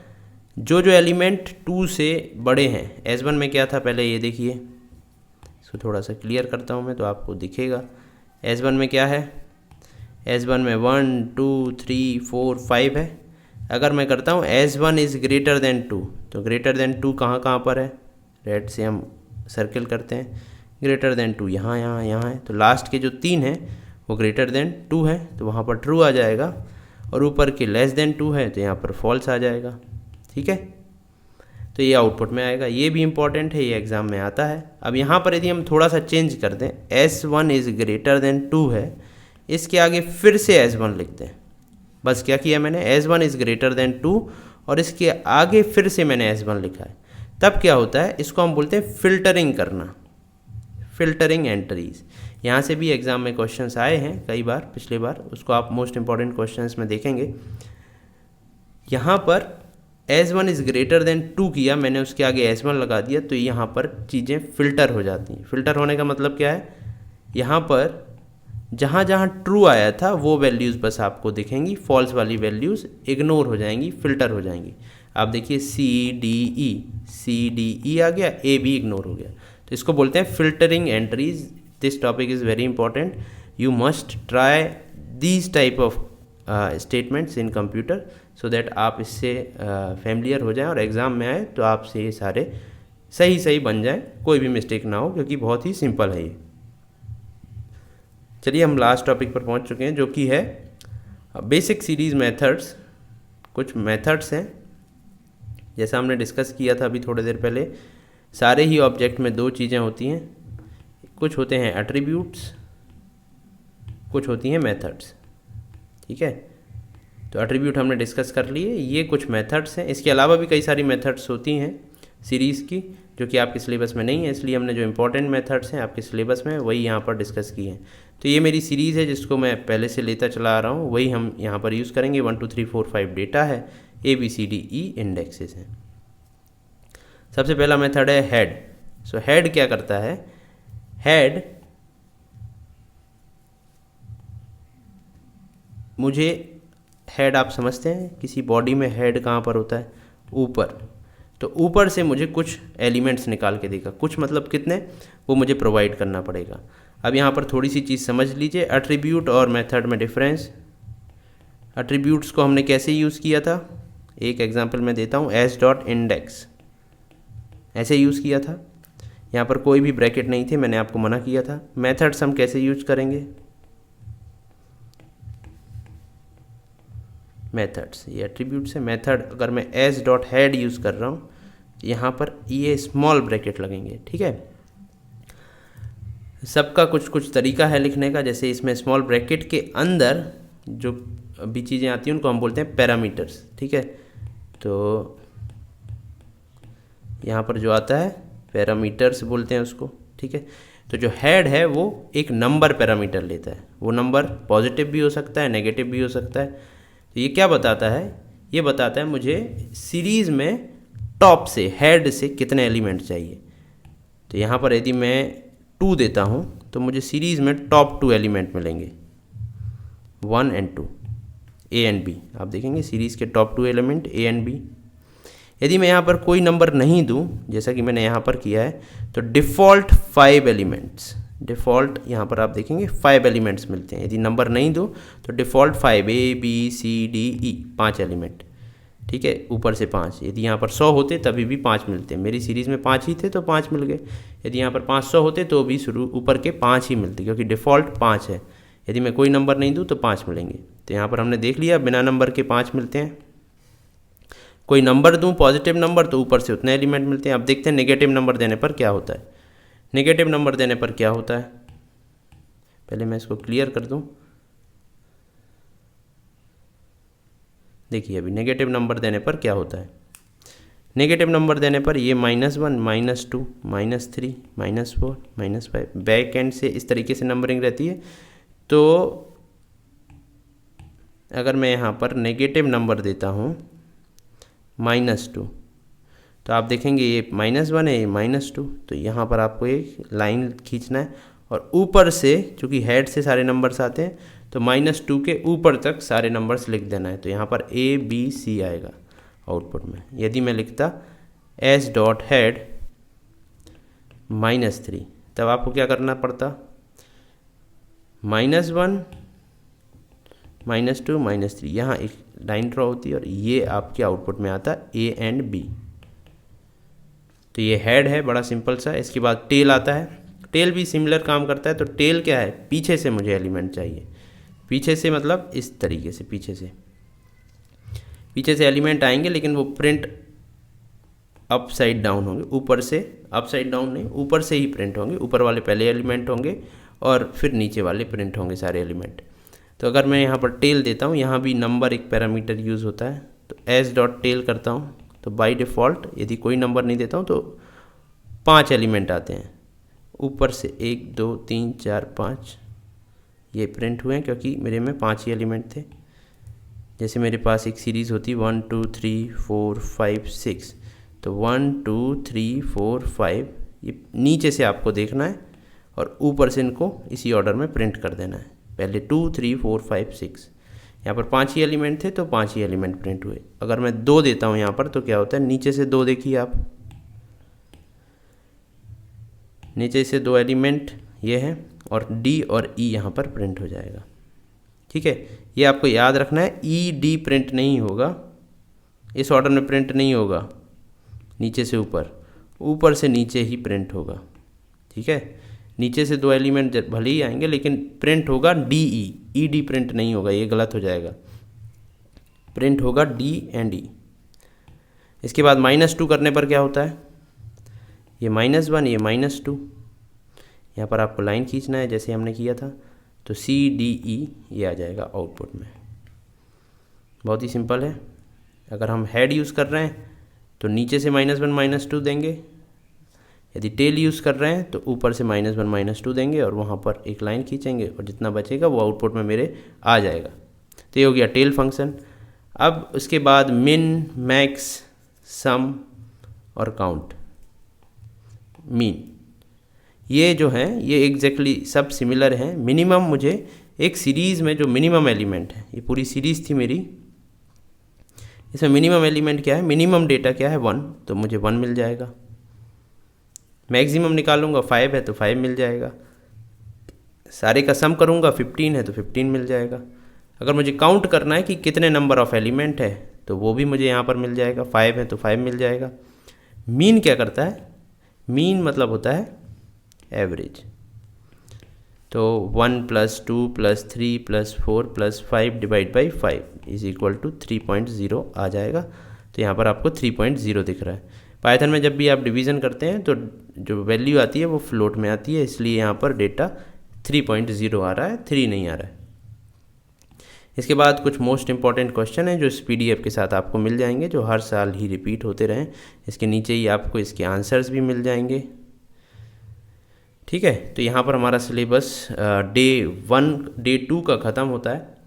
जो जो एलिमेंट 2 से बड़े हैं, S1 में क्या था पहले ये देखिए, इसको थोड़ा सा क्लियर करता हूँ मैं तो आपको दिखेगा। S1 में क्या है, S1 में 1 2 3 4 5 है। अगर मैं करता हूँ S1 इज़ ग्रेटर देन 2, तो ग्रेटर देन 2 कहाँ कहाँ पर है, रेड से हम सर्किल करते हैं, ग्रेटर देन 2 यहाँ यहाँ यहाँ है, तो लास्ट के जो 3 हैं वो ग्रेटर देन 2 है तो वहाँ पर ट्रू आ जाएगा, और ऊपर के लेस देन 2 है तो यहाँ पर फॉल्स आ जाएगा। ठीक है, तो ये आउटपुट में आएगा, ये भी इम्पॉर्टेंट है, ये एग्ज़ाम में आता है। अब यहाँ पर यदि हम थोड़ा सा चेंज कर दें, S1 इज़ ग्रेटर देन 2 है, इसके आगे फिर से S1 लिखते हैं, बस क्या किया मैंने, S1 इज़ ग्रेटर देन 2 और इसके आगे फिर से मैंने S1 लिखा है, तब क्या होता है, इसको हम बोलते हैं फ़िल्टरिंग करना, फ़िल्टरिंग एंट्रीज़। यहाँ से भी एग्ज़ाम में क्वेश्चंस आए हैं कई बार, पिछले बार, उसको आप मोस्ट इंपॉर्टेंट क्वेश्चंस में देखेंगे। यहाँ पर S1 इज़ ग्रेटर देन 2 किया मैंने, उसके आगे S1 लगा दिया, तो यहाँ पर चीज़ें फ़िल्टर हो जाती हैं। फ़िल्टर होने का मतलब क्या है, यहाँ पर जहाँ जहाँ ट्रू आया था वो वैल्यूज़ बस आपको दिखेंगी, फॉल्स वाली वैल्यूज़ इग्नोर हो जाएंगी, फ़िल्टर हो जाएंगी। आप देखिए C D E आ गया, A भी इग्नोर हो गया, तो इसको बोलते हैं filtering entries. This topic is very important, you must try these type of statements in computer so that आप इससे फेमिलियर हो जाएं और एग्ज़ाम में आए तो आपसे ये सारे सही बन जाएं, कोई भी मिस्टेक ना हो, क्योंकि बहुत ही सिंपल है ये। चलिए हम लास्ट टॉपिक पर पहुंच चुके हैं, जो कि है बेसिक सीरीज़ मेथड्स। कुछ मेथड्स हैं, जैसा हमने डिस्कस किया था अभी थोड़ी देर पहले, सारे ही ऑब्जेक्ट में दो चीज़ें होती हैं, कुछ होते हैं एट्रीब्यूट्स, कुछ होती हैं मेथड्स। ठीक है, तो एट्रीब्यूट हमने डिस्कस कर लिए, ये कुछ मेथड्स हैं। इसके अलावा भी कई सारी मेथड्स होती हैं सीरीज़ की, जो कि आपके सिलेबस में नहीं है, इसलिए हमने जो इंपॉर्टेंट मेथड्स हैं आपके सिलेबस में वही यहाँ पर डिस्कस किए हैं। तो ये मेरी सीरीज़ है जिसको मैं पहले से लेता चला आ रहा हूँ, वही हम यहाँ पर यूज़ करेंगे। 1 2 3 4 5 डेटा है, ABCDE इंडेक्सेस हैं। सबसे पहला मेथड है हेड। सो हेड क्या करता है, हेड मुझे, हेड आप समझते हैं, किसी बॉडी में हेड कहाँ पर होता है, ऊपर, तो ऊपर से मुझे कुछ एलिमेंट्स निकाल के देगा, कुछ मतलब कितने, वो मुझे प्रोवाइड करना पड़ेगा। अब यहाँ पर थोड़ी सी चीज़ समझ लीजिए, एट्रीब्यूट और मेथड में डिफरेंस। एट्रीब्यूट्स को हमने कैसे यूज़ किया था, एक एग्जांपल मैं देता हूँ, S.index ऐसे यूज़ किया था। यहाँ पर कोई भी ब्रैकेट नहीं थे, मैंने आपको मना किया था। मेथड्स हम कैसे यूज करेंगे, मेथड्स, ये एट्रीब्यूट्स है। मेथड अगर मैं एस डॉट हेड यूज़ कर रहा हूँ, यहाँ पर ये स्मॉल ब्रैकेट लगेंगे, ठीक है। सबका कुछ कुछ तरीका है लिखने का, जैसे इसमें स्मॉल ब्रैकेट के अंदर जो भी चीज़ें आती हैं उनको हम बोलते हैं पैरामीटर्स, ठीक है। तो यहाँ पर जो आता है पैरामीटर्स बोलते हैं उसको, ठीक है। तो जो हेड है वो एक नंबर पैरामीटर लेता है, वो नंबर पॉजिटिव भी हो सकता है, नेगेटिव भी हो सकता है। तो ये क्या बताता है, ये बताता है मुझे सीरीज़ में टॉप से, हेड से कितने एलिमेंट चाहिए। तो यहाँ पर यदि मैं 2 देता हूँ तो मुझे सीरीज़ में टॉप 2 एलिमेंट मिलेंगे, 1 और 2, ए एंड बी। आप देखेंगे सीरीज़ के top 2 element A and B. यदि मैं यहाँ पर कोई नंबर नहीं दूँ, जैसा कि मैंने यहाँ पर किया है, तो डिफ़ॉल्ट 5 एलिमेंट्स, डिफ़ॉल्ट यहाँ पर आप देखेंगे 5 एलिमेंट्स मिलते हैं। यदि नंबर नहीं दूँ तो default 5, A B C D E, 5 element, ठीक है, ऊपर से 5। यदि यहाँ पर 100 होते तभी भी 5 मिलते। मेरी सीरीज़ में 5 ही थे तो 5 मिल गए। यदि यहाँ पर 500 होते तो भी शुरू ऊपर के 5 ही मिलते, क्योंकि डिफ़ॉल्ट 5 है। यदि मैं कोई नंबर नहीं दूँ तो 5 मिलेंगे। तो यहाँ पर हमने देख लिया बिना नंबर के 5 मिलते हैं। कोई नंबर दूँ पॉजिटिव नंबर तो ऊपर से उतने एलिमेंट मिलते हैं। अब देखते हैं नेगेटिव नंबर देने पर क्या होता है। नेगेटिव नंबर देने पर क्या होता है, पहले मैं इसको क्लियर कर दूँ। देखिए अभी नेगेटिव नंबर देने पर क्या होता है। नेगेटिव नंबर देने पर ये -1, -2, -3, -4, -5 बैक एंड से इस तरीके से नंबरिंग रहती है। तो अगर मैं यहाँ पर नेगेटिव नंबर देता हूँ -2, तो आप देखेंगे ये -1 है, ये -2, तो यहाँ पर आपको एक लाइन खींचना है और ऊपर से, चूँकि हेड से सारे नंबर्स आते हैं, तो -2 के ऊपर तक सारे नंबर्स लिख देना है। तो यहाँ पर ए बी सी आएगा आउटपुट में। यदि मैं लिखता एस डॉट हेड -3, तब आपको क्या करना पड़ता, -1, -2, -3, यहाँ एक लाइन ड्रॉ होती है और ये आपके आउटपुट में आता है ए एंड बी। तो ये हेड है, बड़ा सिंपल सा। इसके बाद टेल आता है। टेल भी सिमिलर काम करता है। तो टेल क्या है, पीछे से मुझे एलिमेंट चाहिए। पीछे से मतलब इस तरीके से, पीछे से एलिमेंट आएंगे, लेकिन वो प्रिंट अप साइड डाउन होंगे। ऊपर से अप साइड डाउन नहीं, ऊपर से ही प्रिंट होंगे। ऊपर वाले पहले एलिमेंट होंगे और फिर नीचे वाले प्रिंट होंगे सारे एलिमेंट। तो अगर मैं यहाँ पर टेल देता हूँ, यहाँ भी नंबर एक पैरामीटर यूज़ होता है। तो एस डॉट टेल करता हूँ तो बाय डिफ़ॉल्ट यदि कोई नंबर नहीं देता हूँ तो 5 एलिमेंट आते हैं ऊपर से, 1 2 3 4 5 ये प्रिंट हुए हैं, क्योंकि मेरे में 5 ही एलिमेंट थे। जैसे मेरे पास एक सीरीज़ होती 1 2 3 4 5 6, तो 1 2 3 4 5 ये नीचे से आपको देखना है और ऊपर से इनको इसी ऑर्डर में प्रिंट कर देना है। पहले 2 3 4 5 6, यहाँ पर 5 ही एलिमेंट थे तो 5 ही एलिमेंट प्रिंट हुए। अगर मैं 2 देता हूँ यहाँ पर तो क्या होता है, नीचे से 2 देखिए आप, नीचे से 2 एलिमेंट ये हैं और डी और ई यहाँ पर प्रिंट हो जाएगा। ठीक है, ये आपको याद रखना है। ई डी प्रिंट नहीं होगा, इस ऑर्डर में प्रिंट नहीं होगा, नीचे से ऊपर, ऊपर से नीचे ही प्रिंट होगा। ठीक है, नीचे से 2 एलिमेंट भले ही आएंगे लेकिन प्रिंट होगा डी ई डी प्रिंट नहीं होगा, ये गलत हो जाएगा। प्रिंट होगा डी एंड ई। इसके बाद -2 करने पर क्या होता है, ये -1 ये -2, यहाँ पर आपको लाइन खींचना है जैसे हमने किया था। तो सी डी ई ये आ जाएगा आउटपुट में। बहुत ही सिंपल है। अगर हम हेड यूज़ कर रहे हैं तो नीचे से -1 -2 देंगे, यदि टेल यूज़ कर रहे हैं तो ऊपर से -1 -2 देंगे और वहाँ पर एक लाइन खींचेंगे और जितना बचेगा वो आउटपुट में मेरे आ जाएगा। तो ये हो गया टेल फंक्शन। अब उसके बाद मिन, मैक्स, सम और काउंट। मीन ये जो हैं ये एग्जैक्टली सब सिमिलर हैं। मिनिमम मुझे एक सीरीज़ में जो मिनिमम एलिमेंट है, ये पूरी सीरीज़ थी मेरी, इसमें मिनिमम एलिमेंट क्या है, मिनिमम डेटा क्या है 1, तो मुझे 1 मिल जाएगा। मैक्सिमम निकालूंगा 5 है तो 5 मिल जाएगा। सारे का सम करूंगा 15 है तो 15 मिल जाएगा। अगर मुझे काउंट करना है कि कितने नंबर ऑफ एलिमेंट है तो वो भी मुझे यहाँ पर मिल जाएगा। 5 है तो 5 मिल जाएगा। मीन क्या करता है, मीन मतलब होता है एवरेज। तो 1 + 2 + 3 + 4 + 5 divide by 5 is equal to 3.0 आ जाएगा। तो यहाँ पर आपको 3.0 दिख रहा है। पाइथन में जब भी आप डिवीज़न करते हैं तो जो वैल्यू आती है वो फ्लोट में आती है, इसलिए यहाँ पर डेटा 3.0 आ रहा है, 3 नहीं आ रहा है। इसके बाद कुछ मोस्ट इंपॉर्टेंट क्वेश्चन हैं जो इस PDF के साथ आपको मिल जाएंगे, जो हर साल ही रिपीट होते रहें। इसके नीचे ही आपको इसके आंसर्स भी मिल जाएंगे। ठीक है, तो यहाँ पर हमारा सिलेबस डे 1 डे 2 का ख़त्म होता है।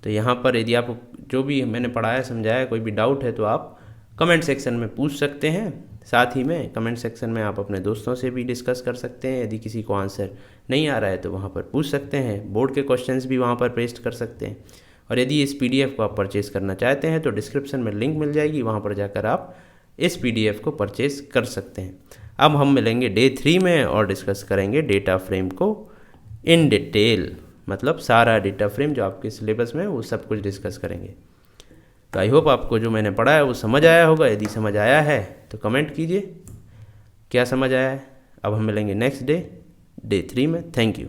तो यहाँ पर यदि आप जो भी मैंने पढ़ाया समझाया कोई भी डाउट है तो आप कमेंट सेक्शन में पूछ सकते हैं। साथ ही में कमेंट सेक्शन में आप अपने दोस्तों से भी डिस्कस कर सकते हैं। यदि किसी को आंसर नहीं आ रहा है तो वहाँ पर पूछ सकते हैं। बोर्ड के क्वेश्चंस भी वहाँ पर पेस्ट कर सकते हैं। और यदि इस PDF को आप परचेज़ करना चाहते हैं तो डिस्क्रिप्शन में लिंक मिल जाएगी, वहाँ पर जाकर आप इस PDF को परचेज़ कर सकते हैं। अब हम मिलेंगे डे 3 में और डिस्कस करेंगे डेटा फ्रेम को इन डिटेल, मतलब सारा डेटा फ्रेम जो आपके सिलेबस में वो सब कुछ डिस्कस करेंगे। तो आई होप आपको जो मैंने पढ़ा है वो समझ आया होगा। यदि समझ आया है तो कमेंट कीजिए क्या समझ आया है। अब हम मिलेंगे नेक्स्ट डे 3 में। Thank you.